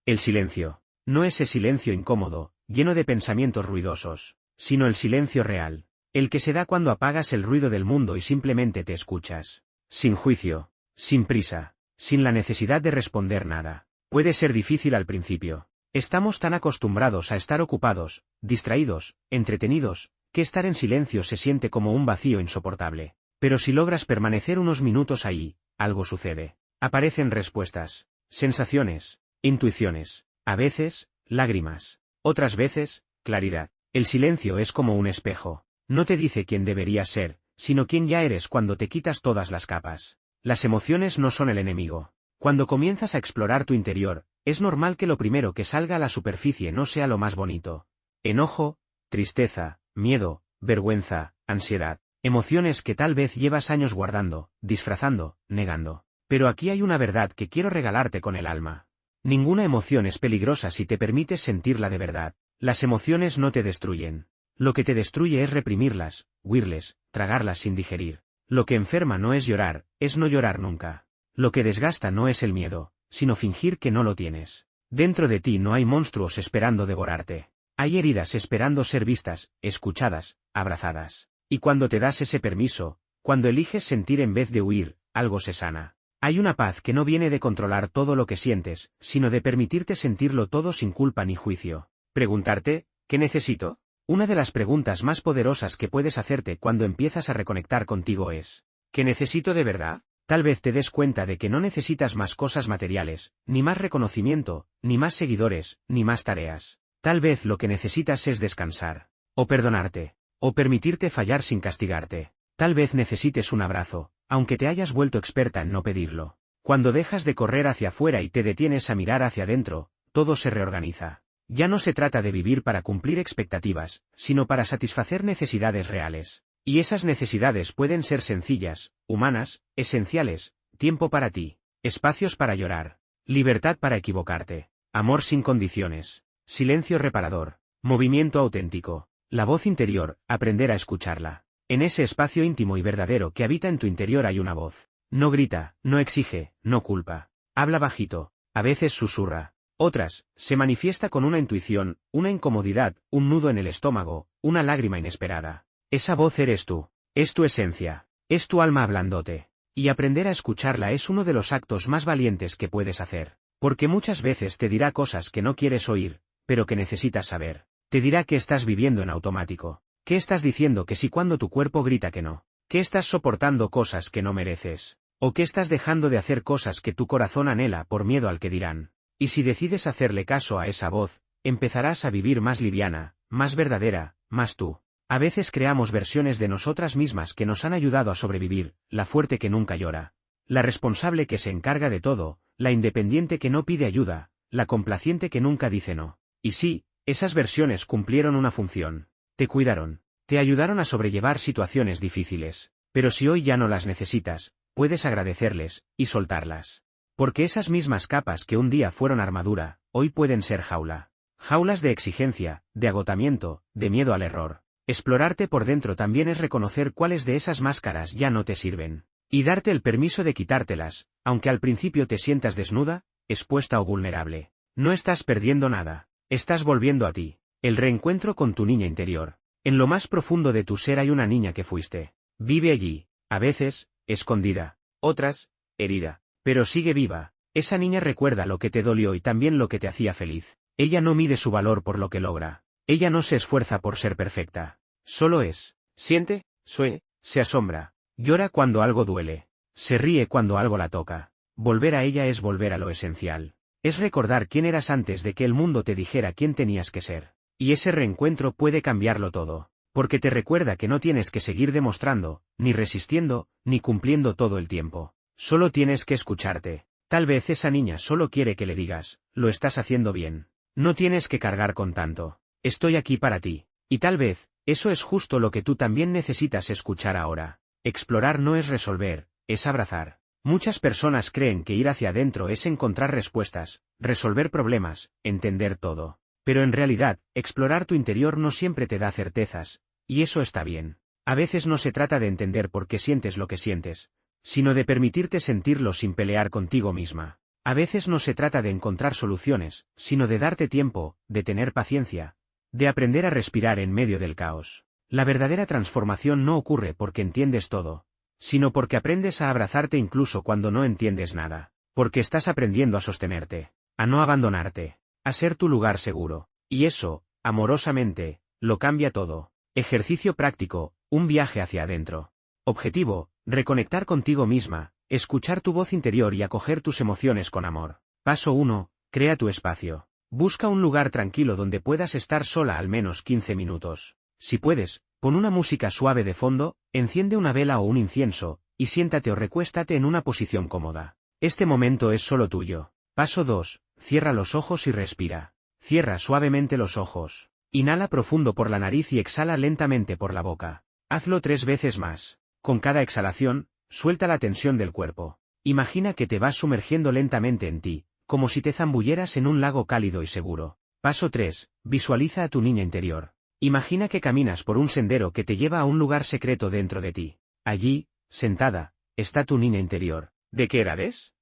El silencio. No ese silencio incómodo, lleno de pensamientos ruidosos, sino el silencio real. El que se da cuando apagas el ruido del mundo y simplemente te escuchas. Sin juicio, sin prisa, sin la necesidad de responder nada. Puede ser difícil al principio. Estamos tan acostumbrados a estar ocupados, distraídos, entretenidos, que estar en silencio se siente como un vacío insoportable. Pero si logras permanecer unos minutos ahí, algo sucede. Aparecen respuestas, sensaciones, intuiciones, a veces, lágrimas, otras veces, claridad. El silencio es como un espejo. No te dice quién deberías ser, sino quién ya eres cuando te quitas todas las capas. Las emociones no son el enemigo. Cuando comienzas a explorar tu interior, es normal que lo primero que salga a la superficie no sea lo más bonito. Enojo, tristeza, miedo, vergüenza, ansiedad. Emociones que tal vez llevas años guardando, disfrazando, negando. Pero aquí hay una verdad que quiero regalarte con el alma. Ninguna emoción es peligrosa si te permites sentirla de verdad. Las emociones no te destruyen. Lo que te destruye es reprimirlas, huirles, tragarlas sin digerir. Lo que enferma no es llorar, es no llorar nunca. Lo que desgasta no es el miedo, sino fingir que no lo tienes. Dentro de ti no hay monstruos esperando devorarte. Hay heridas esperando ser vistas, escuchadas, abrazadas. Y cuando te das ese permiso, cuando eliges sentir en vez de huir, algo se sana. Hay una paz que no viene de controlar todo lo que sientes, sino de permitirte sentirlo todo sin culpa ni juicio. Preguntarte, ¿qué necesito? Una de las preguntas más poderosas que puedes hacerte cuando empiezas a reconectar contigo es, ¿qué necesito de verdad? Tal vez te des cuenta de que no necesitas más cosas materiales, ni más reconocimiento, ni más seguidores, ni más tareas. Tal vez lo que necesitas es descansar, o perdonarte, o permitirte fallar sin castigarte. Tal vez necesites un abrazo, aunque te hayas vuelto experta en no pedirlo. Cuando dejas de correr hacia afuera y te detienes a mirar hacia adentro, todo se reorganiza. Ya no se trata de vivir para cumplir expectativas, sino para satisfacer necesidades reales. Y esas necesidades pueden ser sencillas, humanas, esenciales, tiempo para ti, espacios para llorar, libertad para equivocarte, amor sin condiciones, silencio reparador, movimiento auténtico, la voz interior, aprender a escucharla. En ese espacio íntimo y verdadero que habita en tu interior hay una voz. No grita, no exige, no culpa. Habla bajito, a veces susurra. Otras, se manifiesta con una intuición, una incomodidad, un nudo en el estómago, una lágrima inesperada. Esa voz eres tú, es tu esencia, es tu alma hablándote. Y aprender a escucharla es uno de los actos más valientes que puedes hacer. Porque muchas veces te dirá cosas que no quieres oír, pero que necesitas saber. Te dirá que estás viviendo en automático. ¿Qué estás diciendo que sí cuando tu cuerpo grita que no? ¿Qué estás soportando cosas que no mereces? ¿O qué estás dejando de hacer cosas que tu corazón anhela por miedo al que dirán? Y si decides hacerle caso a esa voz, empezarás a vivir más liviana, más verdadera, más tú. A veces creamos versiones de nosotras mismas que nos han ayudado a sobrevivir, la fuerte que nunca llora, la responsable que se encarga de todo, la independiente que no pide ayuda, la complaciente que nunca dice no. Y sí, esas versiones cumplieron una función. Te cuidaron, te ayudaron a sobrellevar situaciones difíciles, pero si hoy ya no las necesitas, puedes agradecerles, y soltarlas. Porque esas mismas capas que un día fueron armadura, hoy pueden ser jaula. Jaulas de exigencia, de agotamiento, de miedo al error. Explorarte por dentro también es reconocer cuáles de esas máscaras ya no te sirven. Y darte el permiso de quitártelas, aunque al principio te sientas desnuda, expuesta o vulnerable. No estás perdiendo nada, estás volviendo a ti. El reencuentro con tu niña interior. En lo más profundo de tu ser hay una niña que fuiste. Vive allí, a veces, escondida, otras, herida. Pero sigue viva. Esa niña recuerda lo que te dolió y también lo que te hacía feliz. Ella no mide su valor por lo que logra. Ella no se esfuerza por ser perfecta. Solo es. Siente, sueña, se asombra. Llora cuando algo duele. Se ríe cuando algo la toca. Volver a ella es volver a lo esencial. Es recordar quién eras antes de que el mundo te dijera quién tenías que ser. Y ese reencuentro puede cambiarlo todo. Porque te recuerda que no tienes que seguir demostrando, ni resistiendo, ni cumpliendo todo el tiempo. Solo tienes que escucharte. Tal vez esa niña solo quiere que le digas, lo estás haciendo bien. No tienes que cargar con tanto. Estoy aquí para ti. Y tal vez, eso es justo lo que tú también necesitas escuchar ahora. Explorar no es resolver, es abrazar. Muchas personas creen que ir hacia adentro es encontrar respuestas, resolver problemas, entender todo. Pero en realidad, explorar tu interior no siempre te da certezas, y eso está bien. A veces no se trata de entender por qué sientes lo que sientes, sino de permitirte sentirlo sin pelear contigo misma. A veces no se trata de encontrar soluciones, sino de darte tiempo, de tener paciencia, de aprender a respirar en medio del caos. La verdadera transformación no ocurre porque entiendes todo, sino porque aprendes a abrazarte incluso cuando no entiendes nada, porque estás aprendiendo a sostenerte, a no abandonarte, a ser tu lugar seguro. Y eso, amorosamente, lo cambia todo. Ejercicio práctico, un viaje hacia adentro. Objetivo, reconectar contigo misma, escuchar tu voz interior y acoger tus emociones con amor. Paso 1, crea tu espacio. Busca un lugar tranquilo donde puedas estar sola al menos 15 minutos. Si puedes, pon una música suave de fondo, enciende una vela o un incienso, y siéntate o recuéstate en una posición cómoda. Este momento es solo tuyo. Paso 2, cierra los ojos y respira. Cierra suavemente los ojos. Inhala profundo por la nariz y exhala lentamente por la boca. Hazlo 3 veces más. Con cada exhalación, suelta la tensión del cuerpo. Imagina que te vas sumergiendo lentamente en ti, como si te zambulleras en un lago cálido y seguro. Paso 3, visualiza a tu niña interior. Imagina que caminas por un sendero que te lleva a un lugar secreto dentro de ti. Allí, sentada, está tu niña interior. ¿De qué edad es?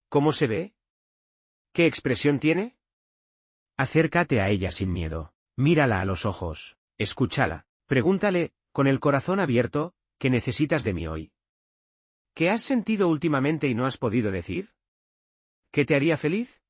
¿Cómo se ve? ¿Qué expresión tiene? Acércate a ella sin miedo. Mírala a los ojos. Escúchala. Pregúntale, con el corazón abierto, ¿qué necesitas de mí hoy? ¿Qué has sentido últimamente y no has podido decir? ¿Qué te haría feliz?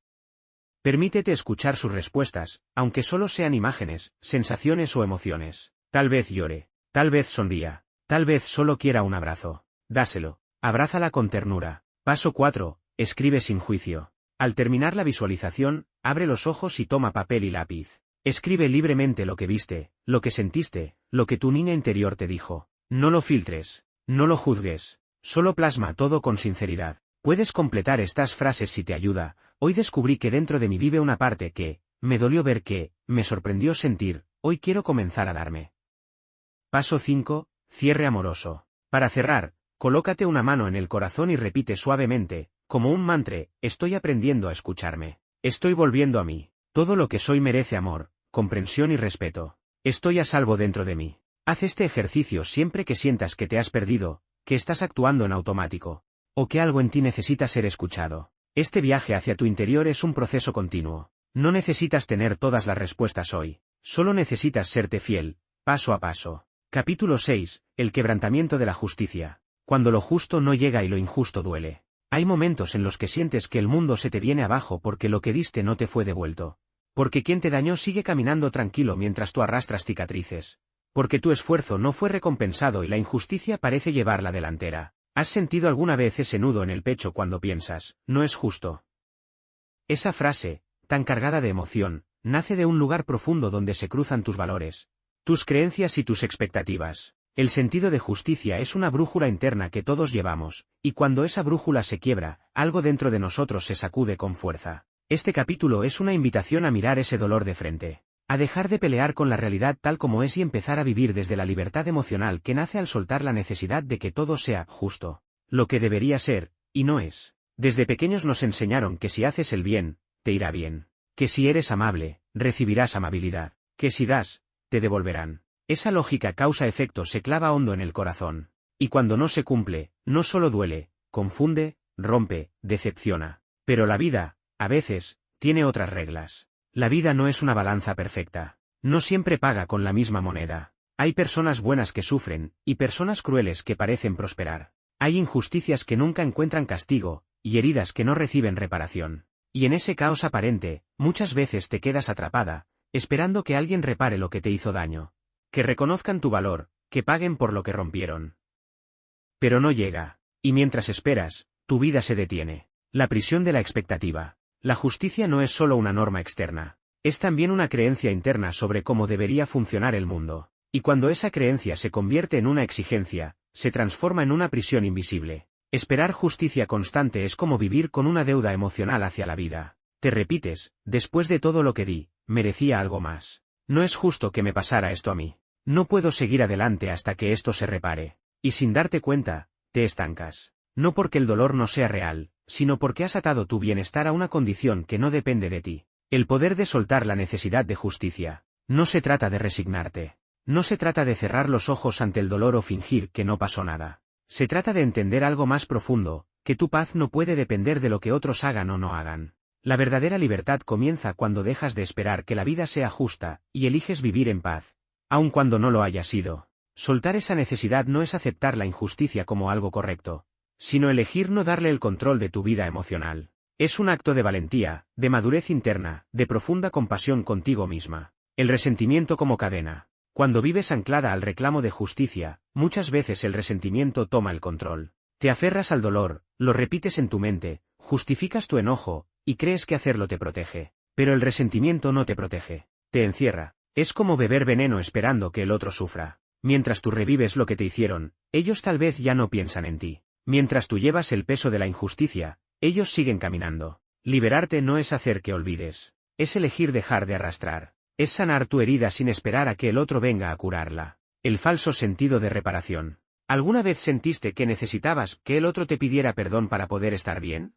Permítete escuchar sus respuestas, aunque solo sean imágenes, sensaciones o emociones. Tal vez llore, tal vez sonría, tal vez solo quiera un abrazo. Dáselo. Abrázala con ternura. Paso 4. Escribe sin juicio. Al terminar la visualización, abre los ojos y toma papel y lápiz. Escribe libremente lo que viste, lo que sentiste, lo que tu niña interior te dijo. No lo filtres, no lo juzgues, solo plasma todo con sinceridad. Puedes completar estas frases si te ayuda. Hoy descubrí que dentro de mí vive una parte que, me dolió ver que, me sorprendió sentir, hoy quiero comenzar a darme. Paso 5, cierre amoroso. Para cerrar, colócate una mano en el corazón y repite suavemente, como un mantra, estoy aprendiendo a escucharme. Estoy volviendo a mí. Todo lo que soy merece amor, comprensión y respeto. Estoy a salvo dentro de mí. Haz este ejercicio siempre que sientas que te has perdido, que estás actuando en automático, o que algo en ti necesita ser escuchado. Este viaje hacia tu interior es un proceso continuo. No necesitas tener todas las respuestas hoy. Solo necesitas serte fiel, paso a paso. Capítulo 6. El quebrantamiento de la justicia. Cuando lo justo no llega y lo injusto duele. Hay momentos en los que sientes que el mundo se te viene abajo porque lo que diste no te fue devuelto. Porque quien te dañó sigue caminando tranquilo mientras tú arrastras cicatrices. Porque tu esfuerzo no fue recompensado y la injusticia parece llevar la delantera. ¿Has sentido alguna vez ese nudo en el pecho cuando piensas, no es justo? Esa frase, tan cargada de emoción, nace de un lugar profundo donde se cruzan tus valores, tus creencias y tus expectativas. El sentido de justicia es una brújula interna que todos llevamos, y cuando esa brújula se quiebra, algo dentro de nosotros se sacude con fuerza. Este capítulo es una invitación a mirar ese dolor de frente, a dejar de pelear con la realidad tal como es y empezar a vivir desde la libertad emocional que nace al soltar la necesidad de que todo sea justo, lo que debería ser, y no es. Desde pequeños nos enseñaron que si haces el bien, te irá bien, que si eres amable, recibirás amabilidad, que si das, te devolverán. Esa lógica causa-efecto se clava hondo en el corazón, y cuando no se cumple, no solo duele, confunde, rompe, decepciona. Pero la vida, a veces, tiene otras reglas. La vida no es una balanza perfecta. No siempre paga con la misma moneda. Hay personas buenas que sufren, y personas crueles que parecen prosperar. Hay injusticias que nunca encuentran castigo, y heridas que no reciben reparación. Y en ese caos aparente, muchas veces te quedas atrapada, esperando que alguien repare lo que te hizo daño. Que reconozcan tu valor, que paguen por lo que rompieron. Pero no llega, y mientras esperas, tu vida se detiene. La prisión de la expectativa. La justicia no es solo una norma externa, es también una creencia interna sobre cómo debería funcionar el mundo. Y cuando esa creencia se convierte en una exigencia, se transforma en una prisión invisible. Esperar justicia constante es como vivir con una deuda emocional hacia la vida. Te repites, después de todo lo que di, merecía algo más. No es justo que me pasara esto a mí. No puedo seguir adelante hasta que esto se repare. Y sin darte cuenta, te estancas. No porque el dolor no sea real, sino porque has atado tu bienestar a una condición que no depende de ti. El poder de soltar la necesidad de justicia. No se trata de resignarte. No se trata de cerrar los ojos ante el dolor o fingir que no pasó nada. Se trata de entender algo más profundo, que tu paz no puede depender de lo que otros hagan o no hagan. La verdadera libertad comienza cuando dejas de esperar que la vida sea justa, y eliges vivir en paz, aun cuando no lo haya sido. Soltar esa necesidad no es aceptar la injusticia como algo correcto, sino elegir no darle el control de tu vida emocional. Es un acto de valentía, de madurez interna, de profunda compasión contigo misma. El resentimiento como cadena. Cuando vives anclada al reclamo de justicia, muchas veces el resentimiento toma el control. Te aferras al dolor, lo repites en tu mente, justificas tu enojo, y crees que hacerlo te protege. Pero el resentimiento no te protege, te encierra. Es como beber veneno esperando que el otro sufra. Mientras tú revives lo que te hicieron, ellos tal vez ya no piensan en ti. Mientras tú llevas el peso de la injusticia, ellos siguen caminando. Liberarte no es hacer que olvides. Es elegir dejar de arrastrar. Es sanar tu herida sin esperar a que el otro venga a curarla. El falso sentido de reparación. ¿Alguna vez sentiste que necesitabas que el otro te pidiera perdón para poder estar bien?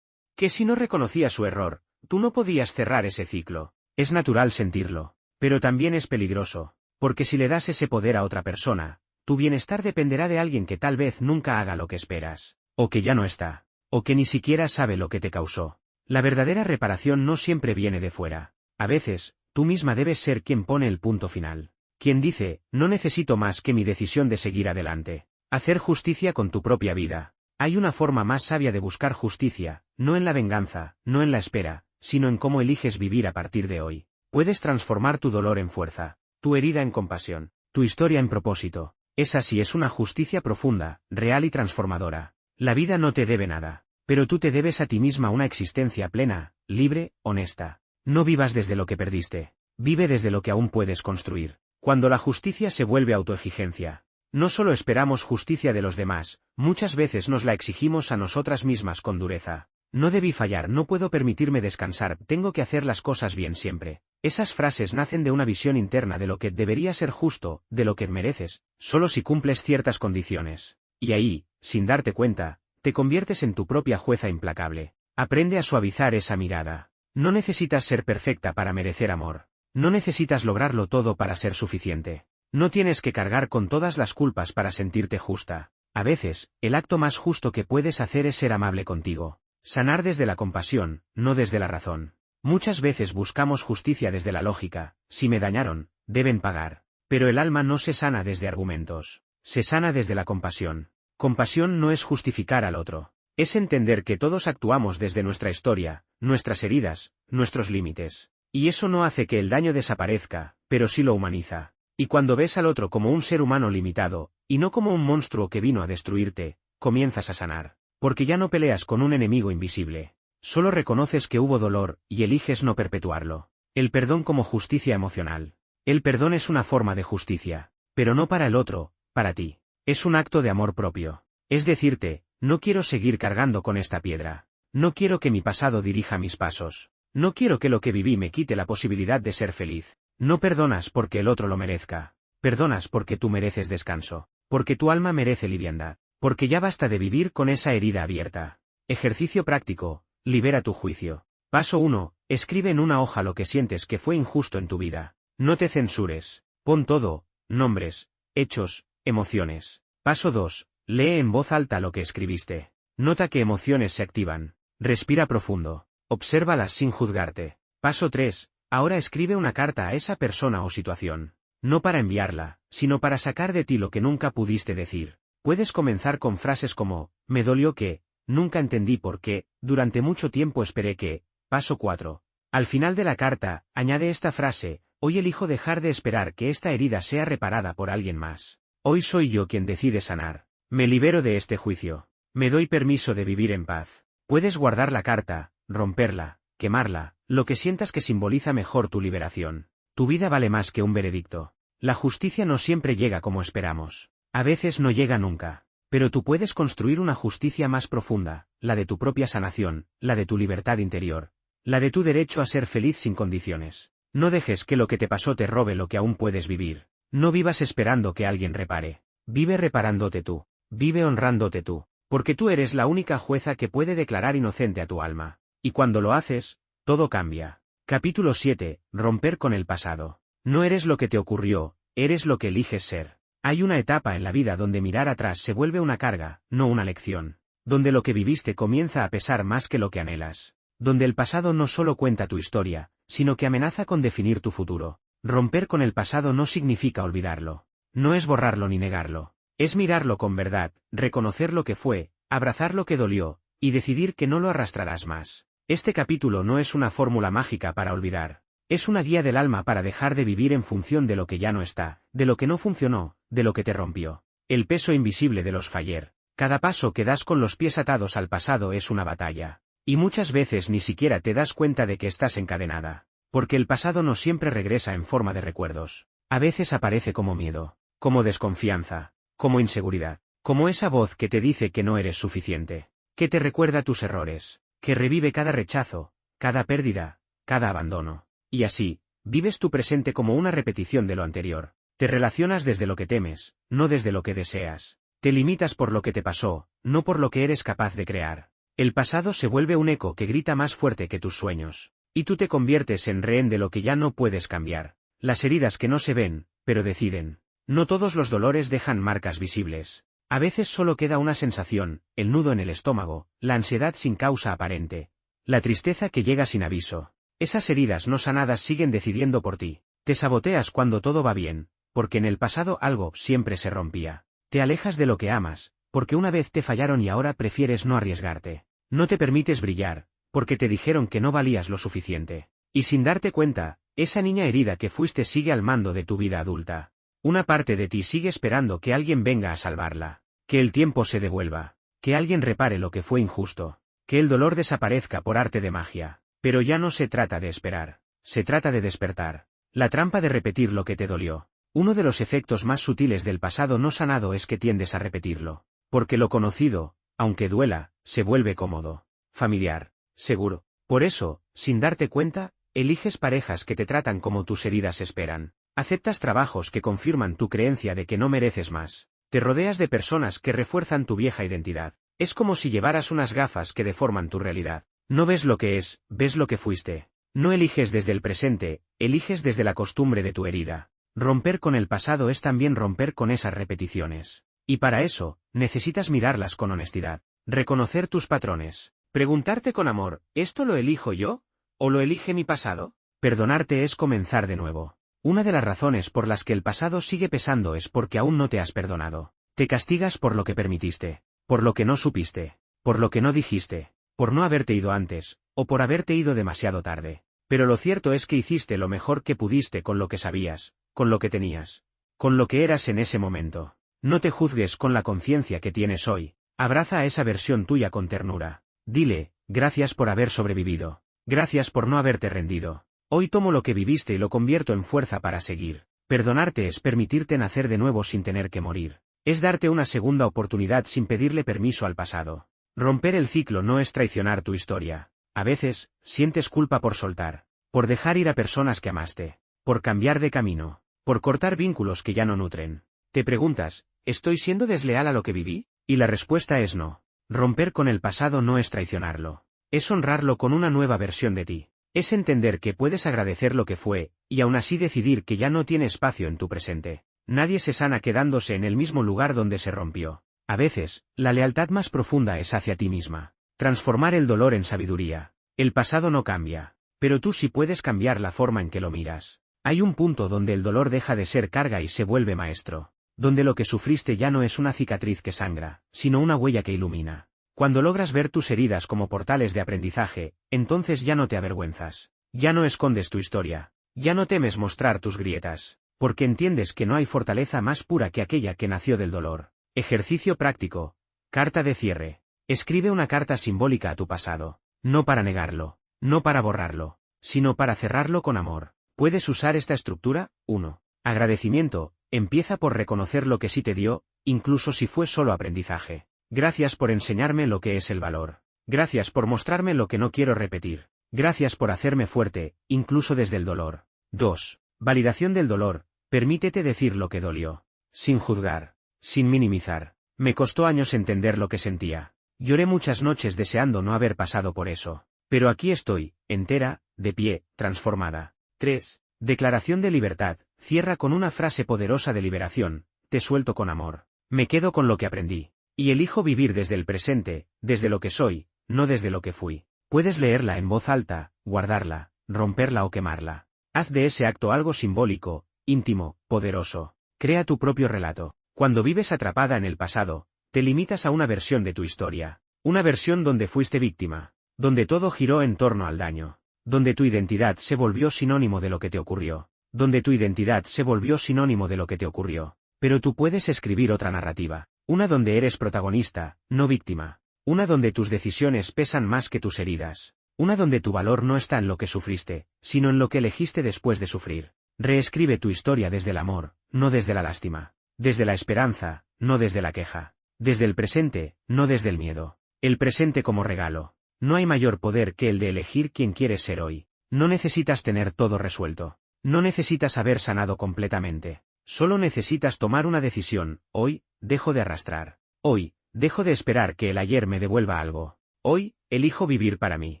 Que si no reconocías su error, tú no podías cerrar ese ciclo. Es natural sentirlo, pero también es peligroso, porque si le das ese poder a otra persona, tu bienestar dependerá de alguien que tal vez nunca haga lo que esperas, o que ya no está, o que ni siquiera sabe lo que te causó. La verdadera reparación no siempre viene de fuera. A veces, tú misma debes ser quien pone el punto final. Quien dice, no necesito más que mi decisión de seguir adelante. Hacer justicia con tu propia vida. Hay una forma más sabia de buscar justicia, no en la venganza, no en la espera, sino en cómo eliges vivir a partir de hoy. Puedes transformar tu dolor en fuerza, tu herida en compasión, tu historia en propósito. Esa sí es una justicia profunda, real y transformadora. La vida no te debe nada, pero tú te debes a ti misma una existencia plena, libre, honesta. No vivas desde lo que perdiste, vive desde lo que aún puedes construir. Cuando la justicia se vuelve autoexigencia, no solo esperamos justicia de los demás, muchas veces nos la exigimos a nosotras mismas con dureza. No debí fallar, no puedo permitirme descansar, tengo que hacer las cosas bien siempre. Esas frases nacen de una visión interna de lo que debería ser justo, de lo que mereces, solo si cumples ciertas condiciones. Y ahí, sin darte cuenta, te conviertes en tu propia jueza implacable. Aprende a suavizar esa mirada. No necesitas ser perfecta para merecer amor. No necesitas lograrlo todo para ser suficiente. No tienes que cargar con todas las culpas para sentirte justa. A veces, el acto más justo que puedes hacer es ser amable contigo. Sanar desde la compasión, no desde la razón. Muchas veces buscamos justicia desde la lógica. Si me dañaron, deben pagar. Pero el alma no se sana desde argumentos. Se sana desde la compasión. Compasión no es justificar al otro. Es entender que todos actuamos desde nuestra historia, nuestras heridas, nuestros límites. Y eso no hace que el daño desaparezca, pero sí lo humaniza. Y cuando ves al otro como un ser humano limitado, y no como un monstruo que vino a destruirte, comienzas a sanar. Porque ya no peleas con un enemigo invisible. Solo reconoces que hubo dolor, y eliges no perpetuarlo. El perdón como justicia emocional. El perdón es una forma de justicia, pero no para el otro, para ti. Es un acto de amor propio. Es decirte, no quiero seguir cargando con esta piedra. No quiero que mi pasado dirija mis pasos. No quiero que lo que viví me quite la posibilidad de ser feliz. No perdonas porque el otro lo merezca. Perdonas porque tú mereces descanso. Porque tu alma merece liviandad. Porque ya basta de vivir con esa herida abierta. Ejercicio práctico. Libera tu juicio. Paso 1. Escribe en una hoja lo que sientes que fue injusto en tu vida. No te censures. Pon todo, nombres, hechos, emociones. Paso 2. Lee en voz alta lo que escribiste. Nota qué emociones se activan. Respira profundo. Obsérvalas sin juzgarte. Paso 3. Ahora escribe una carta a esa persona o situación. No para enviarla, sino para sacar de ti lo que nunca pudiste decir. Puedes comenzar con frases como, me dolió que, nunca entendí por qué, durante mucho tiempo esperé que. Paso 4. Al final de la carta, añade esta frase, hoy elijo dejar de esperar que esta herida sea reparada por alguien más. Hoy soy yo quien decide sanar. Me libero de este juicio. Me doy permiso de vivir en paz. Puedes guardar la carta, romperla, quemarla, lo que sientas que simboliza mejor tu liberación. Tu vida vale más que un veredicto. La justicia no siempre llega como esperamos. A veces no llega nunca. Pero tú puedes construir una justicia más profunda, la de tu propia sanación, la de tu libertad interior, la de tu derecho a ser feliz sin condiciones. No dejes que lo que te pasó te robe lo que aún puedes vivir. No vivas esperando que alguien repare. Vive reparándote tú. Vive honrándote tú. Porque tú eres la única jueza que puede declarar inocente a tu alma. Y cuando lo haces, todo cambia. Capítulo 7. Romper con el pasado. No eres lo que te ocurrió, eres lo que eliges ser. Hay una etapa en la vida donde mirar atrás se vuelve una carga, no una lección. Donde lo que viviste comienza a pesar más que lo que anhelas. Donde el pasado no solo cuenta tu historia, sino que amenaza con definir tu futuro. Romper con el pasado no significa olvidarlo. No es borrarlo ni negarlo. Es mirarlo con verdad, reconocer lo que fue, abrazar lo que dolió, y decidir que no lo arrastrarás más. Este capítulo no es una fórmula mágica para olvidar. Es una guía del alma para dejar de vivir en función de lo que ya no está, de lo que no funcionó, de lo que te rompió. El peso invisible de los faller. Cada paso que das con los pies atados al pasado es una batalla. Y muchas veces ni siquiera te das cuenta de que estás encadenada. Porque el pasado no siempre regresa en forma de recuerdos. A veces aparece como miedo, como desconfianza, como inseguridad, como esa voz que te dice que no eres suficiente, que te recuerda tus errores, que revive cada rechazo, cada pérdida, cada abandono. Y así, vives tu presente como una repetición de lo anterior. Te relacionas desde lo que temes, no desde lo que deseas. Te limitas por lo que te pasó, no por lo que eres capaz de crear. El pasado se vuelve un eco que grita más fuerte que tus sueños. Y tú te conviertes en rehén de lo que ya no puedes cambiar. Las heridas que no se ven, pero deciden. No todos los dolores dejan marcas visibles. A veces solo queda una sensación, el nudo en el estómago, la ansiedad sin causa aparente. La tristeza que llega sin aviso. Esas heridas no sanadas siguen decidiendo por ti. Te saboteas cuando todo va bien, porque en el pasado algo siempre se rompía. Te alejas de lo que amas, porque una vez te fallaron y ahora prefieres no arriesgarte. No te permites brillar, porque te dijeron que no valías lo suficiente. Y sin darte cuenta, esa niña herida que fuiste sigue al mando de tu vida adulta. Una parte de ti sigue esperando que alguien venga a salvarla. Que el tiempo se devuelva. Que alguien repare lo que fue injusto. Que el dolor desaparezca por arte de magia. Pero ya no se trata de esperar. Se trata de despertar. La trampa de repetir lo que te dolió. Uno de los efectos más sutiles del pasado no sanado es que tiendes a repetirlo. Porque lo conocido, aunque duela, se vuelve cómodo. Familiar. Seguro. Por eso, sin darte cuenta, eliges parejas que te tratan como tus heridas esperan. Aceptas trabajos que confirman tu creencia de que no mereces más. Te rodeas de personas que refuerzan tu vieja identidad. Es como si llevaras unas gafas que deforman tu realidad. No ves lo que es, ves lo que fuiste. No eliges desde el presente, eliges desde la costumbre de tu herida. Romper con el pasado es también romper con esas repeticiones. Y para eso, necesitas mirarlas con honestidad. Reconocer tus patrones. Preguntarte con amor, ¿esto lo elijo yo? ¿O lo elige mi pasado? Perdonarte es comenzar de nuevo. Una de las razones por las que el pasado sigue pesando es porque aún no te has perdonado. Te castigas por lo que permitiste, por lo que no supiste, por lo que no dijiste, por no haberte ido antes, o por haberte ido demasiado tarde. Pero lo cierto es que hiciste lo mejor que pudiste con lo que sabías, con lo que tenías, con lo que eras en ese momento. No te juzgues con la conciencia que tienes hoy. Abraza a esa versión tuya con ternura. Dile, gracias por haber sobrevivido. Gracias por no haberte rendido. Hoy tomo lo que viviste y lo convierto en fuerza para seguir. Perdonarte es permitirte nacer de nuevo sin tener que morir. Es darte una segunda oportunidad sin pedirle permiso al pasado. Romper el ciclo no es traicionar tu historia. A veces, sientes culpa por soltar, por dejar ir a personas que amaste, por cambiar de camino, por cortar vínculos que ya no nutren. Te preguntas, ¿estoy siendo desleal a lo que viví? Y la respuesta es no. Romper con el pasado no es traicionarlo. Es honrarlo con una nueva versión de ti. Es entender que puedes agradecer lo que fue, y aún así decidir que ya no tiene espacio en tu presente. Nadie se sana quedándose en el mismo lugar donde se rompió. A veces, la lealtad más profunda es hacia ti misma. Transformar el dolor en sabiduría. El pasado no cambia, pero tú sí puedes cambiar la forma en que lo miras. Hay un punto donde el dolor deja de ser carga y se vuelve maestro. Donde lo que sufriste ya no es una cicatriz que sangra, sino una huella que ilumina. Cuando logras ver tus heridas como portales de aprendizaje, entonces ya no te avergüenzas. Ya no escondes tu historia. Ya no temes mostrar tus grietas. Porque entiendes que no hay fortaleza más pura que aquella que nació del dolor. Ejercicio práctico. Carta de cierre. Escribe una carta simbólica a tu pasado. No para negarlo. No para borrarlo. Sino para cerrarlo con amor. Puedes usar esta estructura. 1. Agradecimiento. Empieza por reconocer lo que sí te dio, incluso si fue solo aprendizaje. Gracias por enseñarme lo que es el valor. Gracias por mostrarme lo que no quiero repetir. Gracias por hacerme fuerte, incluso desde el dolor. 2. Validación del dolor. Permítete decir lo que dolió. Sin juzgar. Sin minimizar. Me costó años entender lo que sentía. Lloré muchas noches deseando no haber pasado por eso. Pero aquí estoy, entera, de pie, transformada. 3. Declaración de libertad. Cierra con una frase poderosa de liberación. Te suelto con amor. Me quedo con lo que aprendí. Y elijo vivir desde el presente, desde lo que soy, no desde lo que fui. Puedes leerla en voz alta, guardarla, romperla o quemarla. Haz de ese acto algo simbólico, íntimo, poderoso. Crea tu propio relato. Cuando vives atrapada en el pasado, te limitas a una versión de tu historia. Una versión donde fuiste víctima. Donde todo giró en torno al daño. Donde tu identidad se volvió sinónimo de lo que te ocurrió. Donde tu identidad se volvió sinónimo de lo que te ocurrió. Pero tú puedes escribir otra narrativa. Una donde eres protagonista, no víctima. Una donde tus decisiones pesan más que tus heridas. Una donde tu valor no está en lo que sufriste, sino en lo que elegiste después de sufrir. Reescribe tu historia desde el amor, no desde la lástima. Desde la esperanza, no desde la queja. Desde el presente, no desde el miedo. El presente como regalo. No hay mayor poder que el de elegir quién quieres ser hoy. No necesitas tener todo resuelto. No necesitas haber sanado completamente. Solo necesitas tomar una decisión. Hoy, dejo de arrastrar. Hoy, dejo de esperar que el ayer me devuelva algo. Hoy, elijo vivir para mí.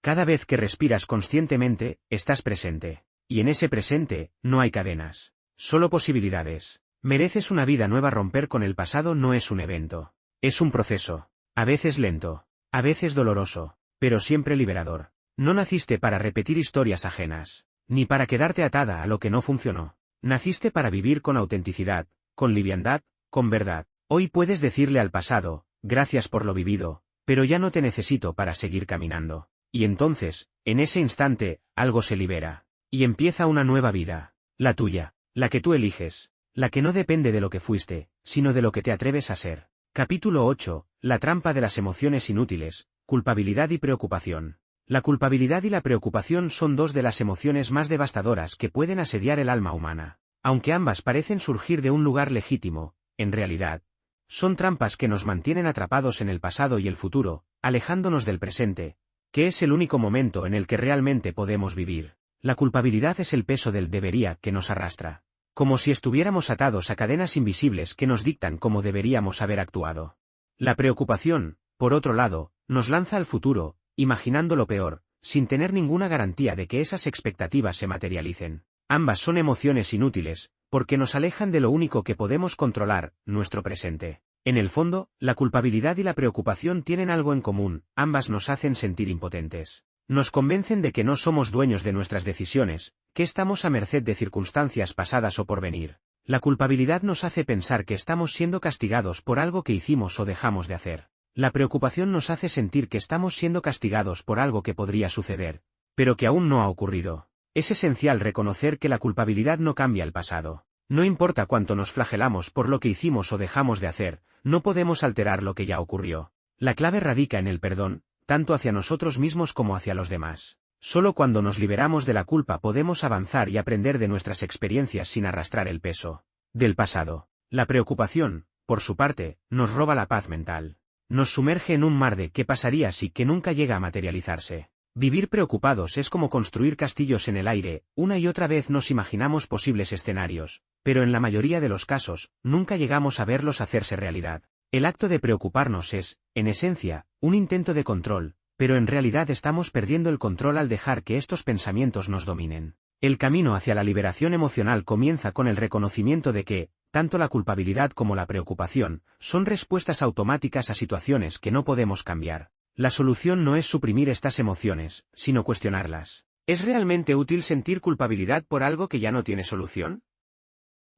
Cada vez que respiras conscientemente, estás presente. Y en ese presente, no hay cadenas. Solo posibilidades. Mereces una vida nueva. Romper con el pasado no es un evento. Es un proceso. A veces lento. A veces doloroso. Pero siempre liberador. No naciste para repetir historias ajenas. Ni para quedarte atada a lo que no funcionó. Naciste para vivir con autenticidad, con liviandad, con verdad. Hoy puedes decirle al pasado, gracias por lo vivido, pero ya no te necesito para seguir caminando. Y entonces, en ese instante, algo se libera. Y empieza una nueva vida. La tuya. La que tú eliges. La que no depende de lo que fuiste, sino de lo que te atreves a ser. Capítulo 8. La trampa de las emociones inútiles. Culpabilidad y preocupación. La culpabilidad y la preocupación son dos de las emociones más devastadoras que pueden asediar el alma humana. Aunque ambas parecen surgir de un lugar legítimo, en realidad, son trampas que nos mantienen atrapados en el pasado y el futuro, alejándonos del presente, que es el único momento en el que realmente podemos vivir. La culpabilidad es el peso del debería que nos arrastra. Como si estuviéramos atados a cadenas invisibles que nos dictan cómo deberíamos haber actuado. La preocupación, por otro lado, nos lanza al futuro, imaginando lo peor, sin tener ninguna garantía de que esas expectativas se materialicen. Ambas son emociones inútiles, porque nos alejan de lo único que podemos controlar, nuestro presente. En el fondo, la culpabilidad y la preocupación tienen algo en común, ambas nos hacen sentir impotentes. Nos convencen de que no somos dueños de nuestras decisiones, que estamos a merced de circunstancias pasadas o por venir. La culpabilidad nos hace pensar que estamos siendo castigados por algo que hicimos o dejamos de hacer. La preocupación nos hace sentir que estamos siendo castigados por algo que podría suceder, pero que aún no ha ocurrido. Es esencial reconocer que la culpabilidad no cambia el pasado. No importa cuánto nos flagelamos por lo que hicimos o dejamos de hacer, no podemos alterar lo que ya ocurrió. La clave radica en el perdón, tanto hacia nosotros mismos como hacia los demás. Solo cuando nos liberamos de la culpa podemos avanzar y aprender de nuestras experiencias sin arrastrar el peso del pasado. La preocupación, por su parte, nos roba la paz mental. Nos sumerge en un mar de ¿qué pasaría si que nunca llega a materializarse? Vivir preocupados es como construir castillos en el aire, una y otra vez nos imaginamos posibles escenarios, pero en la mayoría de los casos, nunca llegamos a verlos hacerse realidad. El acto de preocuparnos es, en esencia, un intento de control, pero en realidad estamos perdiendo el control al dejar que estos pensamientos nos dominen. El camino hacia la liberación emocional comienza con el reconocimiento de que, tanto la culpabilidad como la preocupación, son respuestas automáticas a situaciones que no podemos cambiar. La solución no es suprimir estas emociones, sino cuestionarlas. ¿Es realmente útil sentir culpabilidad por algo que ya no tiene solución?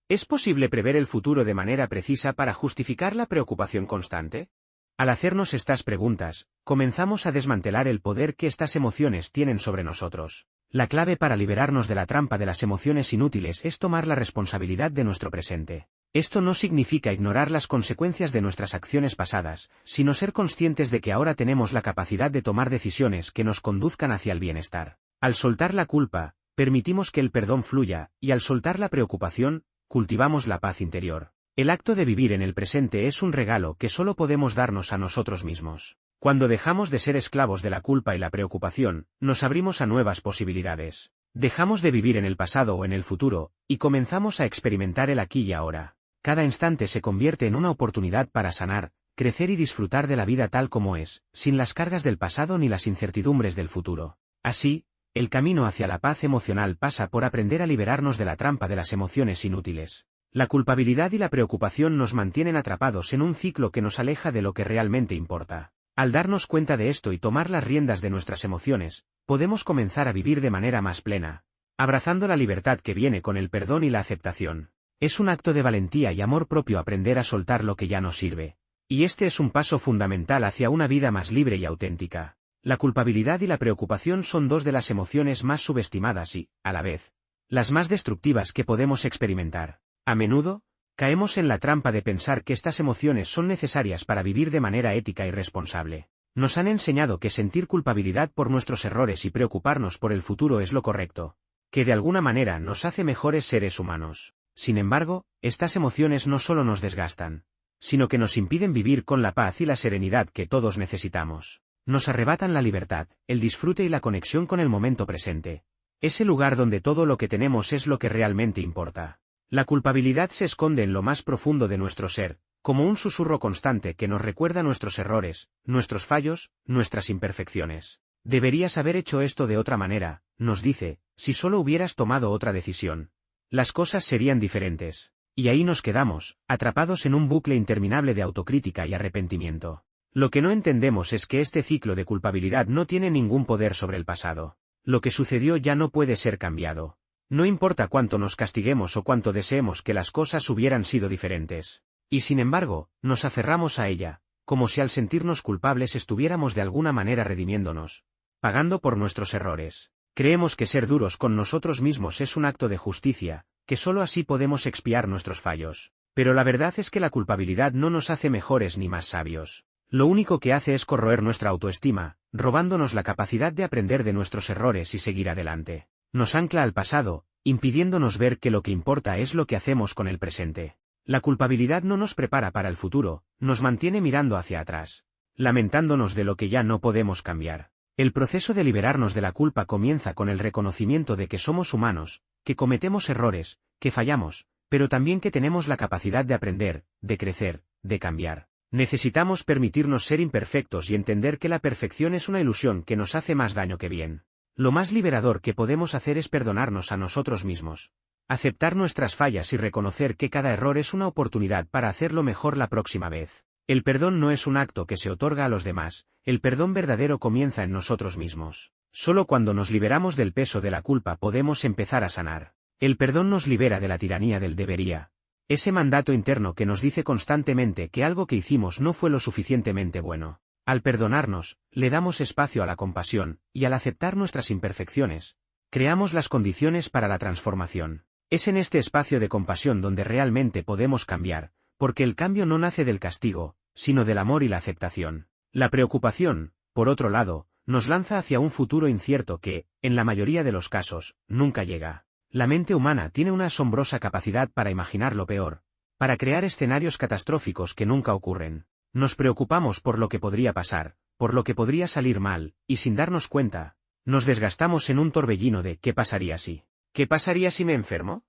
¿Es posible prever el futuro de manera precisa para justificar la preocupación constante? Al hacernos estas preguntas, comenzamos a desmantelar el poder que estas emociones tienen sobre nosotros. La clave para liberarnos de la trampa de las emociones inútiles es tomar la responsabilidad de nuestro presente. Esto no significa ignorar las consecuencias de nuestras acciones pasadas, sino ser conscientes de que ahora tenemos la capacidad de tomar decisiones que nos conduzcan hacia el bienestar. Al soltar la culpa, permitimos que el perdón fluya, y al soltar la preocupación, cultivamos la paz interior. El acto de vivir en el presente es un regalo que solo podemos darnos a nosotros mismos. Cuando dejamos de ser esclavos de la culpa y la preocupación, nos abrimos a nuevas posibilidades. Dejamos de vivir en el pasado o en el futuro, y comenzamos a experimentar el aquí y ahora. Cada instante se convierte en una oportunidad para sanar, crecer y disfrutar de la vida tal como es, sin las cargas del pasado ni las incertidumbres del futuro. Así, el camino hacia la paz emocional pasa por aprender a liberarnos de la trampa de las emociones inútiles. La culpabilidad y la preocupación nos mantienen atrapados en un ciclo que nos aleja de lo que realmente importa. Al darnos cuenta de esto y tomar las riendas de nuestras emociones, podemos comenzar a vivir de manera más plena, abrazando la libertad que viene con el perdón y la aceptación. Es un acto de valentía y amor propio aprender a soltar lo que ya no sirve. Y este es un paso fundamental hacia una vida más libre y auténtica. La culpabilidad y la preocupación son dos de las emociones más subestimadas y, a la vez, las más destructivas que podemos experimentar. A menudo, caemos en la trampa de pensar que estas emociones son necesarias para vivir de manera ética y responsable. Nos han enseñado que sentir culpabilidad por nuestros errores y preocuparnos por el futuro es lo correcto, que de alguna manera nos hace mejores seres humanos. Sin embargo, estas emociones no solo nos desgastan, sino que nos impiden vivir con la paz y la serenidad que todos necesitamos. Nos arrebatan la libertad, el disfrute y la conexión con el momento presente. Ese lugar donde todo lo que tenemos es lo que realmente importa. La culpabilidad se esconde en lo más profundo de nuestro ser, como un susurro constante que nos recuerda nuestros errores, nuestros fallos, nuestras imperfecciones. Deberías haber hecho esto de otra manera, nos dice, si solo hubieras tomado otra decisión. Las cosas serían diferentes. Y ahí nos quedamos, atrapados en un bucle interminable de autocrítica y arrepentimiento. Lo que no entendemos es que este ciclo de culpabilidad no tiene ningún poder sobre el pasado. Lo que sucedió ya no puede ser cambiado. No importa cuánto nos castiguemos o cuánto deseemos que las cosas hubieran sido diferentes. Y sin embargo, nos aferramos a ella, como si al sentirnos culpables estuviéramos de alguna manera redimiéndonos, pagando por nuestros errores. Creemos que ser duros con nosotros mismos es un acto de justicia, que solo así podemos expiar nuestros fallos. Pero la verdad es que la culpabilidad no nos hace mejores ni más sabios. Lo único que hace es corroer nuestra autoestima, robándonos la capacidad de aprender de nuestros errores y seguir adelante. Nos ancla al pasado, impidiéndonos ver que lo que importa es lo que hacemos con el presente. La culpabilidad no nos prepara para el futuro, nos mantiene mirando hacia atrás, lamentándonos de lo que ya no podemos cambiar. El proceso de liberarnos de la culpa comienza con el reconocimiento de que somos humanos, que cometemos errores, que fallamos, pero también que tenemos la capacidad de aprender, de crecer, de cambiar. Necesitamos permitirnos ser imperfectos y entender que la perfección es una ilusión que nos hace más daño que bien. Lo más liberador que podemos hacer es perdonarnos a nosotros mismos. Aceptar nuestras fallas y reconocer que cada error es una oportunidad para hacerlo mejor la próxima vez. El perdón no es un acto que se otorga a los demás, el perdón verdadero comienza en nosotros mismos. Solo cuando nos liberamos del peso de la culpa podemos empezar a sanar. El perdón nos libera de la tiranía del debería. Ese mandato interno que nos dice constantemente que algo que hicimos no fue lo suficientemente bueno. Al perdonarnos, le damos espacio a la compasión, y al aceptar nuestras imperfecciones, creamos las condiciones para la transformación. Es en este espacio de compasión donde realmente podemos cambiar, porque el cambio no nace del castigo, sino del amor y la aceptación. La preocupación, por otro lado, nos lanza hacia un futuro incierto que, en la mayoría de los casos, nunca llega. La mente humana tiene una asombrosa capacidad para imaginar lo peor, para crear escenarios catastróficos que nunca ocurren. Nos preocupamos por lo que podría pasar, por lo que podría salir mal, y sin darnos cuenta, nos desgastamos en un torbellino de ¿qué pasaría si? ¿Qué pasaría si me enfermo?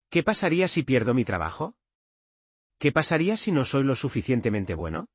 ¿Qué pasaría si pierdo mi trabajo? ¿Qué pasaría si no soy lo suficientemente bueno?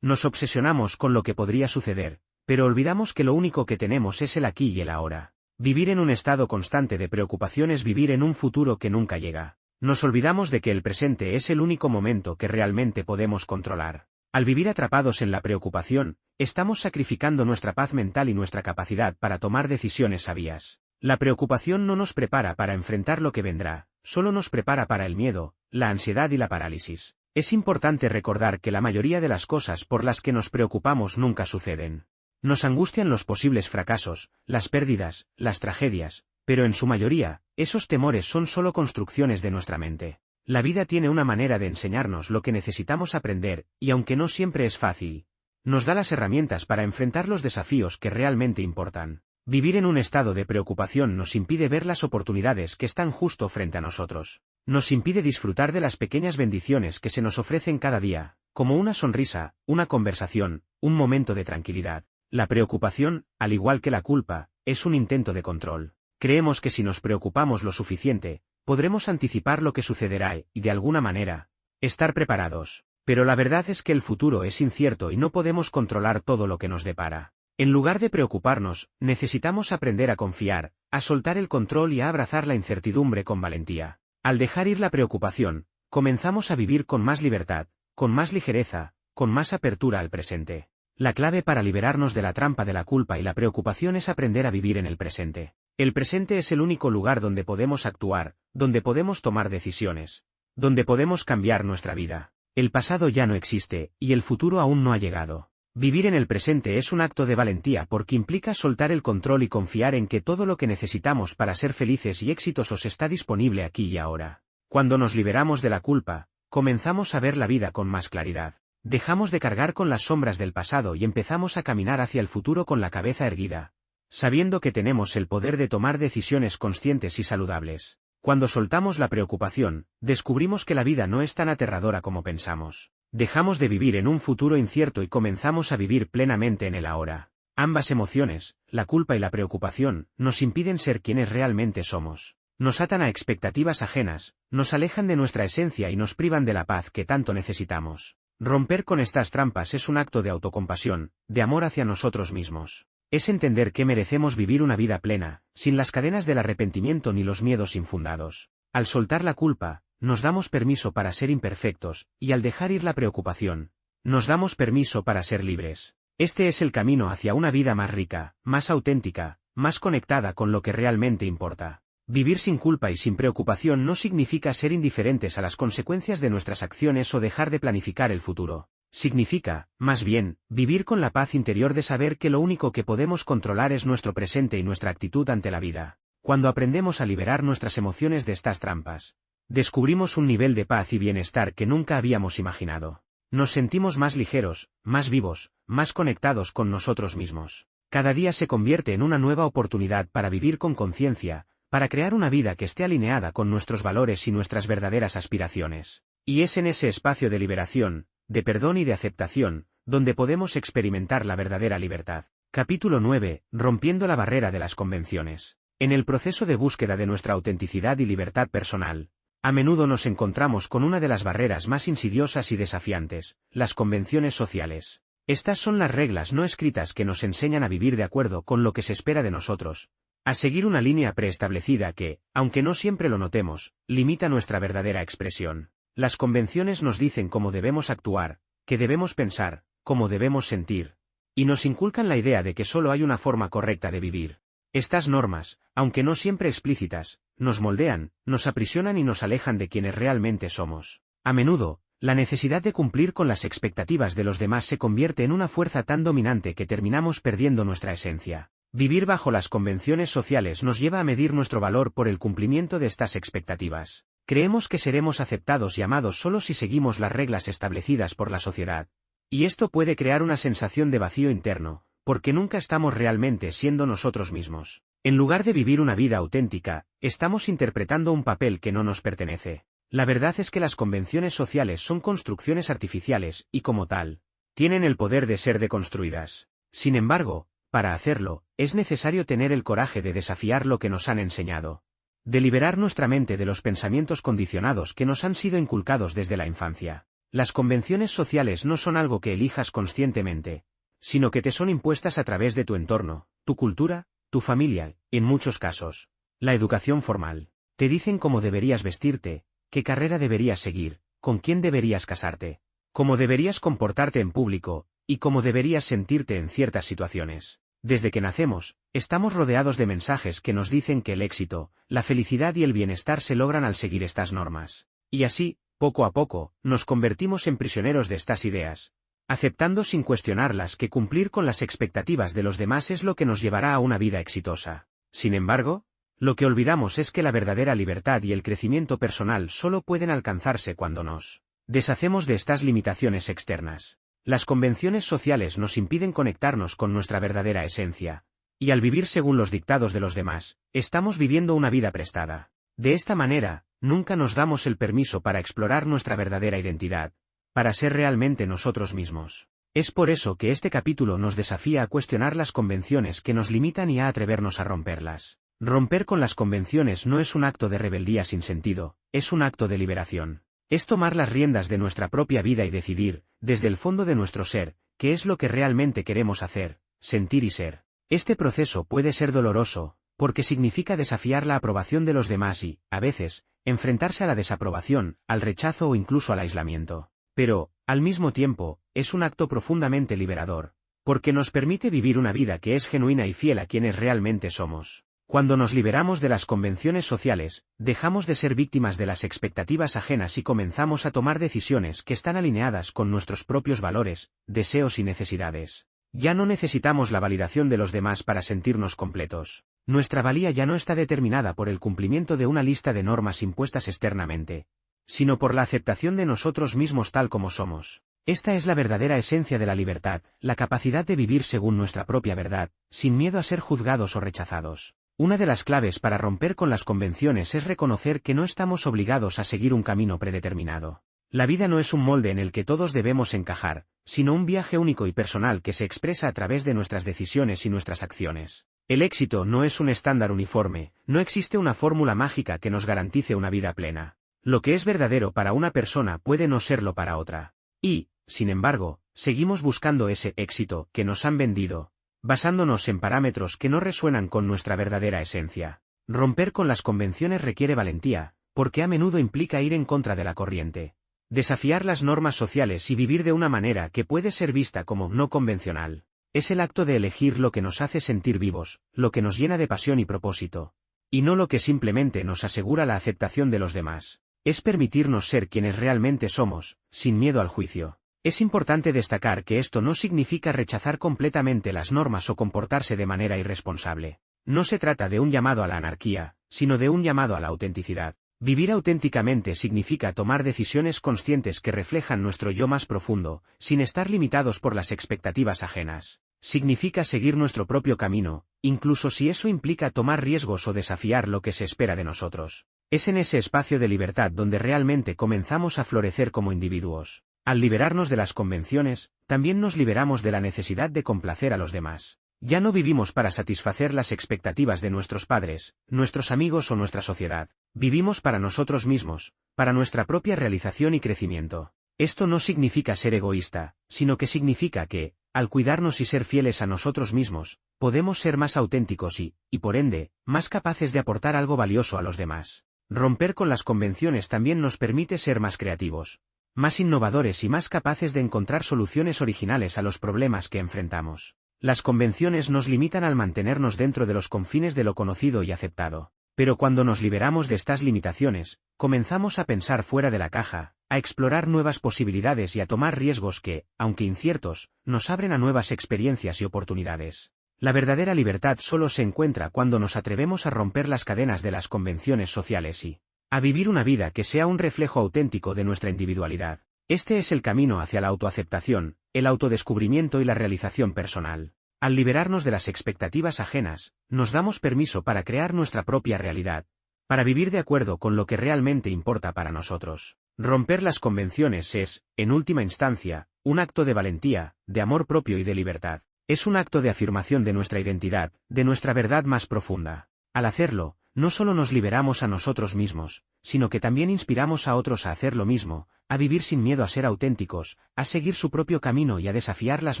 Nos obsesionamos con lo que podría suceder, pero olvidamos que lo único que tenemos es el aquí y el ahora. Vivir en un estado constante de preocupación es vivir en un futuro que nunca llega. Nos olvidamos de que el presente es el único momento que realmente podemos controlar. Al vivir atrapados en la preocupación, estamos sacrificando nuestra paz mental y nuestra capacidad para tomar decisiones sabias. La preocupación no nos prepara para enfrentar lo que vendrá, solo nos prepara para el miedo, la ansiedad y la parálisis. Es importante recordar que la mayoría de las cosas por las que nos preocupamos nunca suceden. Nos angustian los posibles fracasos, las pérdidas, las tragedias, pero en su mayoría, esos temores son solo construcciones de nuestra mente. La vida tiene una manera de enseñarnos lo que necesitamos aprender, y aunque no siempre es fácil, nos da las herramientas para enfrentar los desafíos que realmente importan. Vivir en un estado de preocupación nos impide ver las oportunidades que están justo frente a nosotros. Nos impide disfrutar de las pequeñas bendiciones que se nos ofrecen cada día, como una sonrisa, una conversación, un momento de tranquilidad. La preocupación, al igual que la culpa, es un intento de control. Creemos que si nos preocupamos lo suficiente, podremos anticipar lo que sucederá y, de alguna manera, estar preparados. Pero la verdad es que el futuro es incierto y no podemos controlar todo lo que nos depara. En lugar de preocuparnos, necesitamos aprender a confiar, a soltar el control y a abrazar la incertidumbre con valentía. Al dejar ir la preocupación, comenzamos a vivir con más libertad, con más ligereza, con más apertura al presente. La clave para liberarnos de la trampa de la culpa y la preocupación es aprender a vivir en el presente. El presente es el único lugar donde podemos actuar, donde podemos tomar decisiones, donde podemos cambiar nuestra vida. El pasado ya no existe, y el futuro aún no ha llegado. Vivir en el presente es un acto de valentía porque implica soltar el control y confiar en que todo lo que necesitamos para ser felices y exitosos está disponible aquí y ahora. Cuando nos liberamos de la culpa, comenzamos a ver la vida con más claridad. Dejamos de cargar con las sombras del pasado y empezamos a caminar hacia el futuro con la cabeza erguida, sabiendo que tenemos el poder de tomar decisiones conscientes y saludables. Cuando soltamos la preocupación, descubrimos que la vida no es tan aterradora como pensamos. Dejamos de vivir en un futuro incierto y comenzamos a vivir plenamente en el ahora. Ambas emociones, la culpa y la preocupación, nos impiden ser quienes realmente somos. Nos atan a expectativas ajenas, nos alejan de nuestra esencia y nos privan de la paz que tanto necesitamos. Romper con estas trampas es un acto de autocompasión, de amor hacia nosotros mismos. Es entender que merecemos vivir una vida plena, sin las cadenas del arrepentimiento ni los miedos infundados. Al soltar la culpa, nos damos permiso para ser imperfectos, y al dejar ir la preocupación, nos damos permiso para ser libres. Este es el camino hacia una vida más rica, más auténtica, más conectada con lo que realmente importa. Vivir sin culpa y sin preocupación no significa ser indiferentes a las consecuencias de nuestras acciones o dejar de planificar el futuro. Significa, más bien, vivir con la paz interior de saber que lo único que podemos controlar es nuestro presente y nuestra actitud ante la vida. Cuando aprendemos a liberar nuestras emociones de estas trampas, descubrimos un nivel de paz y bienestar que nunca habíamos imaginado. Nos sentimos más ligeros, más vivos, más conectados con nosotros mismos. Cada día se convierte en una nueva oportunidad para vivir con conciencia, para crear una vida que esté alineada con nuestros valores y nuestras verdaderas aspiraciones. Y es en ese espacio de liberación, de perdón y de aceptación, donde podemos experimentar la verdadera libertad. Capítulo 9. Rompiendo la barrera de las convenciones. En el proceso de búsqueda de nuestra autenticidad y libertad personal, a menudo nos encontramos con una de las barreras más insidiosas y desafiantes, las convenciones sociales. Estas son las reglas no escritas que nos enseñan a vivir de acuerdo con lo que se espera de nosotros, a seguir una línea preestablecida que, aunque no siempre lo notemos, limita nuestra verdadera expresión. Las convenciones nos dicen cómo debemos actuar, qué debemos pensar, cómo debemos sentir, y nos inculcan la idea de que solo hay una forma correcta de vivir. Estas normas, aunque no siempre explícitas, nos moldean, nos aprisionan y nos alejan de quienes realmente somos. A menudo, la necesidad de cumplir con las expectativas de los demás se convierte en una fuerza tan dominante que terminamos perdiendo nuestra esencia. Vivir bajo las convenciones sociales nos lleva a medir nuestro valor por el cumplimiento de estas expectativas. Creemos que seremos aceptados y amados solo si seguimos las reglas establecidas por la sociedad. Y esto puede crear una sensación de vacío interno, porque nunca estamos realmente siendo nosotros mismos. En lugar de vivir una vida auténtica, estamos interpretando un papel que no nos pertenece. La verdad es que las convenciones sociales son construcciones artificiales y, como tal, tienen el poder de ser deconstruidas. Sin embargo, para hacerlo, es necesario tener el coraje de desafiar lo que nos han enseñado. De liberar nuestra mente de los pensamientos condicionados que nos han sido inculcados desde la infancia. Las convenciones sociales no son algo que elijas conscientemente, sino que te son impuestas a través de tu entorno, tu cultura, tu familia, en muchos casos, la educación formal. Te dicen cómo deberías vestirte, qué carrera deberías seguir, con quién deberías casarte, cómo deberías comportarte en público, y cómo deberías sentirte en ciertas situaciones. Desde que nacemos, estamos rodeados de mensajes que nos dicen que el éxito, la felicidad y el bienestar se logran al seguir estas normas. Y así, poco a poco, nos convertimos en prisioneros de estas ideas, aceptando sin cuestionarlas que cumplir con las expectativas de los demás es lo que nos llevará a una vida exitosa. Sin embargo, lo que olvidamos es que la verdadera libertad y el crecimiento personal solo pueden alcanzarse cuando nos deshacemos de estas limitaciones externas. Las convenciones sociales nos impiden conectarnos con nuestra verdadera esencia, y al vivir según los dictados de los demás, estamos viviendo una vida prestada. De esta manera, nunca nos damos el permiso para explorar nuestra verdadera identidad, para ser realmente nosotros mismos. Es por eso que este capítulo nos desafía a cuestionar las convenciones que nos limitan y a atrevernos a romperlas. Romper con las convenciones no es un acto de rebeldía sin sentido, es un acto de liberación. Es tomar las riendas de nuestra propia vida y decidir, desde el fondo de nuestro ser, qué es lo que realmente queremos hacer, sentir y ser. Este proceso puede ser doloroso, porque significa desafiar la aprobación de los demás y, a veces, enfrentarse a la desaprobación, al rechazo o incluso al aislamiento. Pero, al mismo tiempo, es un acto profundamente liberador, porque nos permite vivir una vida que es genuina y fiel a quienes realmente somos. Cuando nos liberamos de las convenciones sociales, dejamos de ser víctimas de las expectativas ajenas y comenzamos a tomar decisiones que están alineadas con nuestros propios valores, deseos y necesidades. Ya no necesitamos la validación de los demás para sentirnos completos. Nuestra valía ya no está determinada por el cumplimiento de una lista de normas impuestas externamente, sino por la aceptación de nosotros mismos tal como somos. Esta es la verdadera esencia de la libertad, la capacidad de vivir según nuestra propia verdad, sin miedo a ser juzgados o rechazados. Una de las claves para romper con las convenciones es reconocer que no estamos obligados a seguir un camino predeterminado. La vida no es un molde en el que todos debemos encajar, sino un viaje único y personal que se expresa a través de nuestras decisiones y nuestras acciones. El éxito no es un estándar uniforme, no existe una fórmula mágica que nos garantice una vida plena. Lo que es verdadero para una persona puede no serlo para otra. Y, sin embargo, seguimos buscando ese éxito que nos han vendido, basándonos en parámetros que no resuenan con nuestra verdadera esencia. Romper con las convenciones requiere valentía, porque a menudo implica ir en contra de la corriente, desafiar las normas sociales y vivir de una manera que puede ser vista como no convencional. Es el acto de elegir lo que nos hace sentir vivos, lo que nos llena de pasión y propósito, y no lo que simplemente nos asegura la aceptación de los demás. Es permitirnos ser quienes realmente somos, sin miedo al juicio. Es importante destacar que esto no significa rechazar completamente las normas o comportarse de manera irresponsable. No se trata de un llamado a la anarquía, sino de un llamado a la autenticidad. Vivir auténticamente significa tomar decisiones conscientes que reflejan nuestro yo más profundo, sin estar limitados por las expectativas ajenas. Significa seguir nuestro propio camino, incluso si eso implica tomar riesgos o desafiar lo que se espera de nosotros. Es en ese espacio de libertad donde realmente comenzamos a florecer como individuos. Al liberarnos de las convenciones, también nos liberamos de la necesidad de complacer a los demás. Ya no vivimos para satisfacer las expectativas de nuestros padres, nuestros amigos o nuestra sociedad. Vivimos para nosotros mismos, para nuestra propia realización y crecimiento. Esto no significa ser egoísta, sino que significa que, al cuidarnos y ser fieles a nosotros mismos, podemos ser más auténticos y, por ende, más capaces de aportar algo valioso a los demás. Romper con las convenciones también nos permite ser más creativos, más innovadores y más capaces de encontrar soluciones originales a los problemas que enfrentamos. Las convenciones nos limitan al mantenernos dentro de los confines de lo conocido y aceptado. Pero cuando nos liberamos de estas limitaciones, comenzamos a pensar fuera de la caja, a explorar nuevas posibilidades y a tomar riesgos que, aunque inciertos, nos abren a nuevas experiencias y oportunidades. La verdadera libertad solo se encuentra cuando nos atrevemos a romper las cadenas de las convenciones sociales y a vivir una vida que sea un reflejo auténtico de nuestra individualidad. Este es el camino hacia la autoaceptación, el autodescubrimiento y la realización personal. Al liberarnos de las expectativas ajenas, nos damos permiso para crear nuestra propia realidad, para vivir de acuerdo con lo que realmente importa para nosotros. Romper las convenciones es, en última instancia, un acto de valentía, de amor propio y de libertad. Es un acto de afirmación de nuestra identidad, de nuestra verdad más profunda. Al hacerlo, no solo nos liberamos a nosotros mismos, sino que también inspiramos a otros a hacer lo mismo, a vivir sin miedo a ser auténticos, a seguir su propio camino y a desafiar las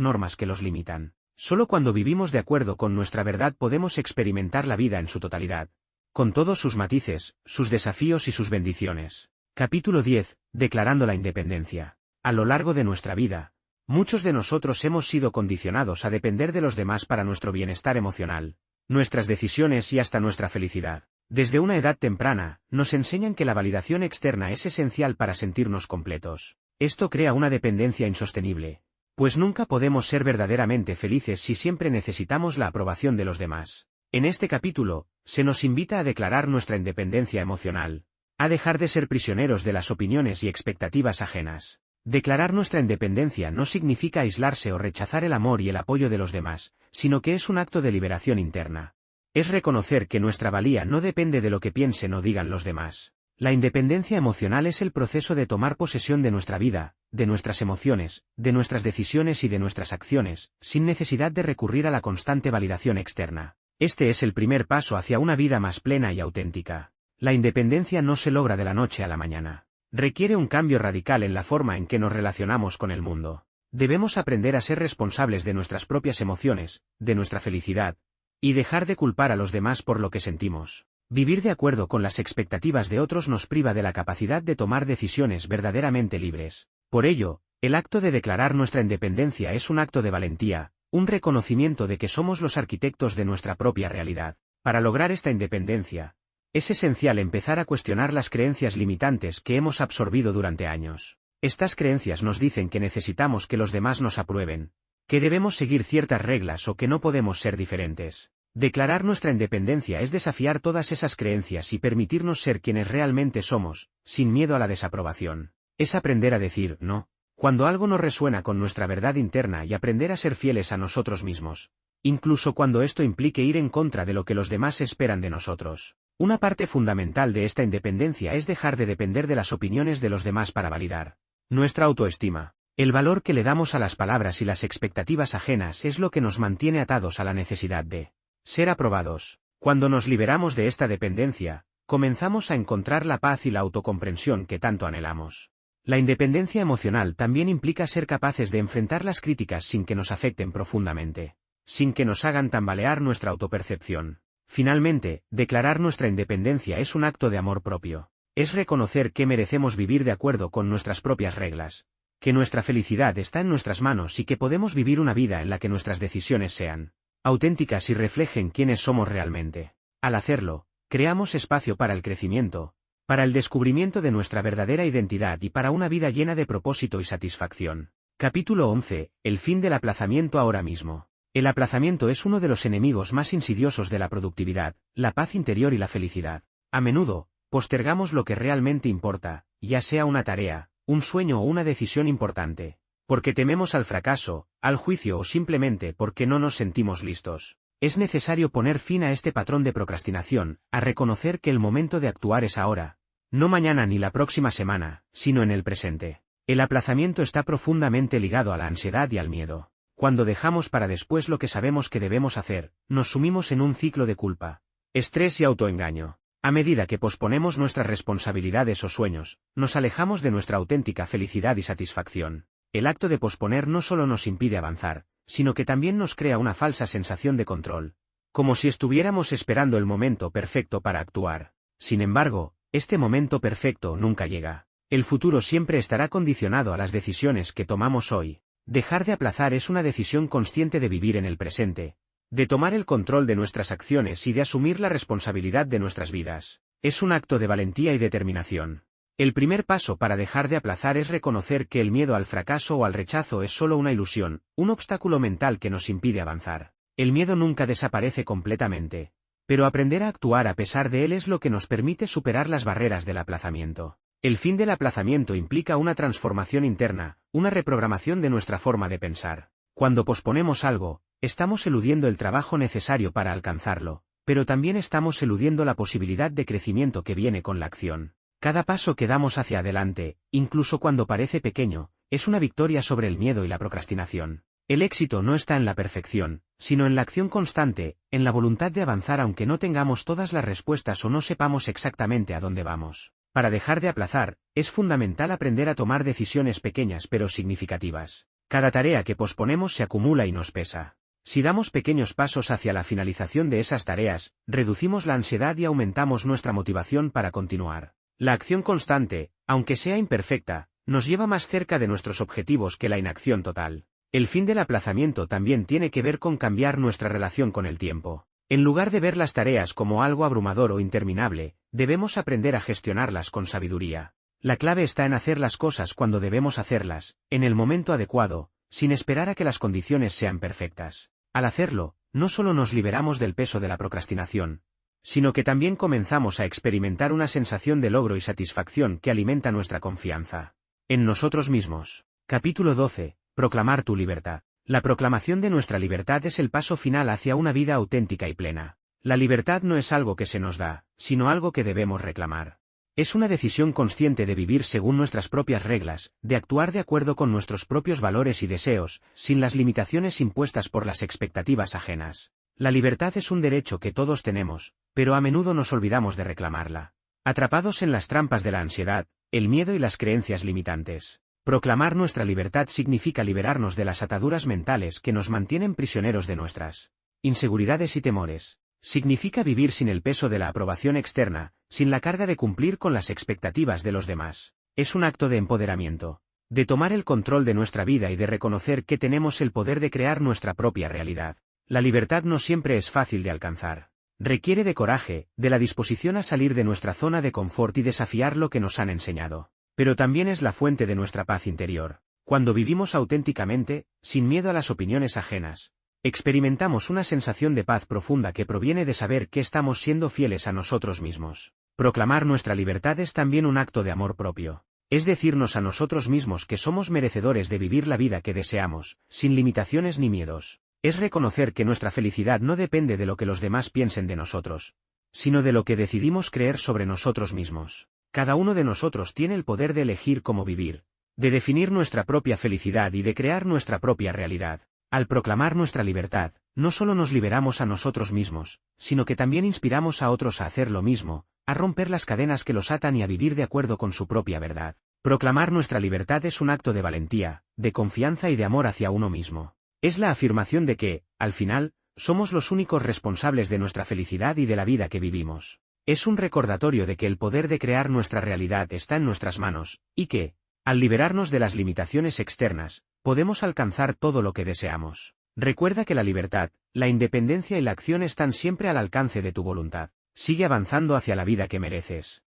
normas que los limitan. Solo cuando vivimos de acuerdo con nuestra verdad podemos experimentar la vida en su totalidad, con todos sus matices, sus desafíos y sus bendiciones. Capítulo 10. Declarando la independencia. A lo largo de nuestra vida, muchos de nosotros hemos sido condicionados a depender de los demás para nuestro bienestar emocional, nuestras decisiones y hasta nuestra felicidad. Desde una edad temprana, nos enseñan que la validación externa es esencial para sentirnos completos. Esto crea una dependencia insostenible, pues nunca podemos ser verdaderamente felices si siempre necesitamos la aprobación de los demás. En este capítulo, se nos invita a declarar nuestra independencia emocional, a dejar de ser prisioneros de las opiniones y expectativas ajenas. Declarar nuestra independencia no significa aislarse o rechazar el amor y el apoyo de los demás, sino que es un acto de liberación interna. Es reconocer que nuestra valía no depende de lo que piensen o digan los demás. La independencia emocional es el proceso de tomar posesión de nuestra vida, de nuestras emociones, de nuestras decisiones y de nuestras acciones, sin necesidad de recurrir a la constante validación externa. Este es el primer paso hacia una vida más plena y auténtica. La independencia no se logra de la noche a la mañana. Requiere un cambio radical en la forma en que nos relacionamos con el mundo. Debemos aprender a ser responsables de nuestras propias emociones, de nuestra felicidad, y dejar de culpar a los demás por lo que sentimos. Vivir de acuerdo con las expectativas de otros nos priva de la capacidad de tomar decisiones verdaderamente libres. Por ello, el acto de declarar nuestra independencia es un acto de valentía, un reconocimiento de que somos los arquitectos de nuestra propia realidad. Para lograr esta independencia, es esencial empezar a cuestionar las creencias limitantes que hemos absorbido durante años. Estas creencias nos dicen que necesitamos que los demás nos aprueben, que debemos seguir ciertas reglas o que no podemos ser diferentes. Declarar nuestra independencia es desafiar todas esas creencias y permitirnos ser quienes realmente somos, sin miedo a la desaprobación. Es aprender a decir no cuando algo no resuena con nuestra verdad interna y aprender a ser fieles a nosotros mismos, incluso cuando esto implique ir en contra de lo que los demás esperan de nosotros. Una parte fundamental de esta independencia es dejar de depender de las opiniones de los demás para validar nuestra autoestima. El valor que le damos a las palabras y las expectativas ajenas es lo que nos mantiene atados a la necesidad de ser aprobados. Cuando nos liberamos de esta dependencia, comenzamos a encontrar la paz y la autocomprensión que tanto anhelamos. La independencia emocional también implica ser capaces de enfrentar las críticas sin que nos afecten profundamente, sin que nos hagan tambalear nuestra autopercepción. Finalmente, declarar nuestra independencia es un acto de amor propio. Es reconocer que merecemos vivir de acuerdo con nuestras propias reglas, que nuestra felicidad está en nuestras manos y que podemos vivir una vida en la que nuestras decisiones sean auténticas y reflejen quiénes somos realmente. Al hacerlo, creamos espacio para el crecimiento, para el descubrimiento de nuestra verdadera identidad y para una vida llena de propósito y satisfacción. Capítulo 11. El fin del aplazamiento ahora mismo. El aplazamiento es uno de los enemigos más insidiosos de la productividad, la paz interior y la felicidad. A menudo, postergamos lo que realmente importa, ya sea una tarea, un sueño o una decisión importante, porque tememos al fracaso, al juicio o simplemente porque no nos sentimos listos. Es necesario poner fin a este patrón de procrastinación, a reconocer que el momento de actuar es ahora, no mañana ni la próxima semana, sino en el presente. El aplazamiento está profundamente ligado a la ansiedad y al miedo. Cuando dejamos para después lo que sabemos que debemos hacer, nos sumimos en un ciclo de culpa, estrés y autoengaño. A medida que posponemos nuestras responsabilidades o sueños, nos alejamos de nuestra auténtica felicidad y satisfacción. El acto de posponer no solo nos impide avanzar, sino que también nos crea una falsa sensación de control, como si estuviéramos esperando el momento perfecto para actuar. Sin embargo, este momento perfecto nunca llega. El futuro siempre estará condicionado a las decisiones que tomamos hoy. Dejar de aplazar es una decisión consciente de vivir en el presente, de tomar el control de nuestras acciones y de asumir la responsabilidad de nuestras vidas. Es un acto de valentía y determinación. El primer paso para dejar de aplazar es reconocer que el miedo al fracaso o al rechazo es solo una ilusión, un obstáculo mental que nos impide avanzar. El miedo nunca desaparece completamente, pero aprender a actuar a pesar de él es lo que nos permite superar las barreras del aplazamiento. El fin del aplazamiento implica una transformación interna, una reprogramación de nuestra forma de pensar. Cuando posponemos algo, estamos eludiendo el trabajo necesario para alcanzarlo, pero también estamos eludiendo la posibilidad de crecimiento que viene con la acción. Cada paso que damos hacia adelante, incluso cuando parece pequeño, es una victoria sobre el miedo y la procrastinación. El éxito no está en la perfección, sino en la acción constante, en la voluntad de avanzar aunque no tengamos todas las respuestas o no sepamos exactamente a dónde vamos. Para dejar de aplazar, es fundamental aprender a tomar decisiones pequeñas pero significativas. Cada tarea que posponemos se acumula y nos pesa. Si damos pequeños pasos hacia la finalización de esas tareas, reducimos la ansiedad y aumentamos nuestra motivación para continuar. La acción constante, aunque sea imperfecta, nos lleva más cerca de nuestros objetivos que la inacción total. El fin del aplazamiento también tiene que ver con cambiar nuestra relación con el tiempo. En lugar de ver las tareas como algo abrumador o interminable, debemos aprender a gestionarlas con sabiduría. La clave está en hacer las cosas cuando debemos hacerlas, en el momento adecuado, sin esperar a que las condiciones sean perfectas. Al hacerlo, no solo nos liberamos del peso de la procrastinación, sino que también comenzamos a experimentar una sensación de logro y satisfacción que alimenta nuestra confianza en nosotros mismos. Capítulo 12. Proclamar tu libertad. La proclamación de nuestra libertad es el paso final hacia una vida auténtica y plena. La libertad no es algo que se nos da, sino algo que debemos reclamar. Es una decisión consciente de vivir según nuestras propias reglas, de actuar de acuerdo con nuestros propios valores y deseos, sin las limitaciones impuestas por las expectativas ajenas. La libertad es un derecho que todos tenemos, pero a menudo nos olvidamos de reclamarla. Atrapados en las trampas de la ansiedad, el miedo y las creencias limitantes. Proclamar nuestra libertad significa liberarnos de las ataduras mentales que nos mantienen prisioneros de nuestras inseguridades y temores. Significa vivir sin el peso de la aprobación externa, sin la carga de cumplir con las expectativas de los demás. Es un acto de empoderamiento, de tomar el control de nuestra vida y de reconocer que tenemos el poder de crear nuestra propia realidad. La libertad no siempre es fácil de alcanzar. Requiere de coraje, de la disposición a salir de nuestra zona de confort y desafiar lo que nos han enseñado. Pero también es la fuente de nuestra paz interior. Cuando vivimos auténticamente, sin miedo a las opiniones ajenas, experimentamos una sensación de paz profunda que proviene de saber que estamos siendo fieles a nosotros mismos. Proclamar nuestra libertad es también un acto de amor propio. Es decirnos a nosotros mismos que somos merecedores de vivir la vida que deseamos, sin limitaciones ni miedos. Es reconocer que nuestra felicidad no depende de lo que los demás piensen de nosotros, sino de lo que decidimos creer sobre nosotros mismos. Cada uno de nosotros tiene el poder de elegir cómo vivir, de definir nuestra propia felicidad y de crear nuestra propia realidad. Al proclamar nuestra libertad, no solo nos liberamos a nosotros mismos, sino que también inspiramos a otros a hacer lo mismo, a romper las cadenas que los atan y a vivir de acuerdo con su propia verdad. Proclamar nuestra libertad es un acto de valentía, de confianza y de amor hacia uno mismo. Es la afirmación de que, al final, somos los únicos responsables de nuestra felicidad y de la vida que vivimos. Es un recordatorio de que el poder de crear nuestra realidad está en nuestras manos, y que, al liberarnos de las limitaciones externas, podemos alcanzar todo lo que deseamos. Recuerda que la libertad, la independencia y la acción están siempre al alcance de tu voluntad. Sigue avanzando hacia la vida que mereces.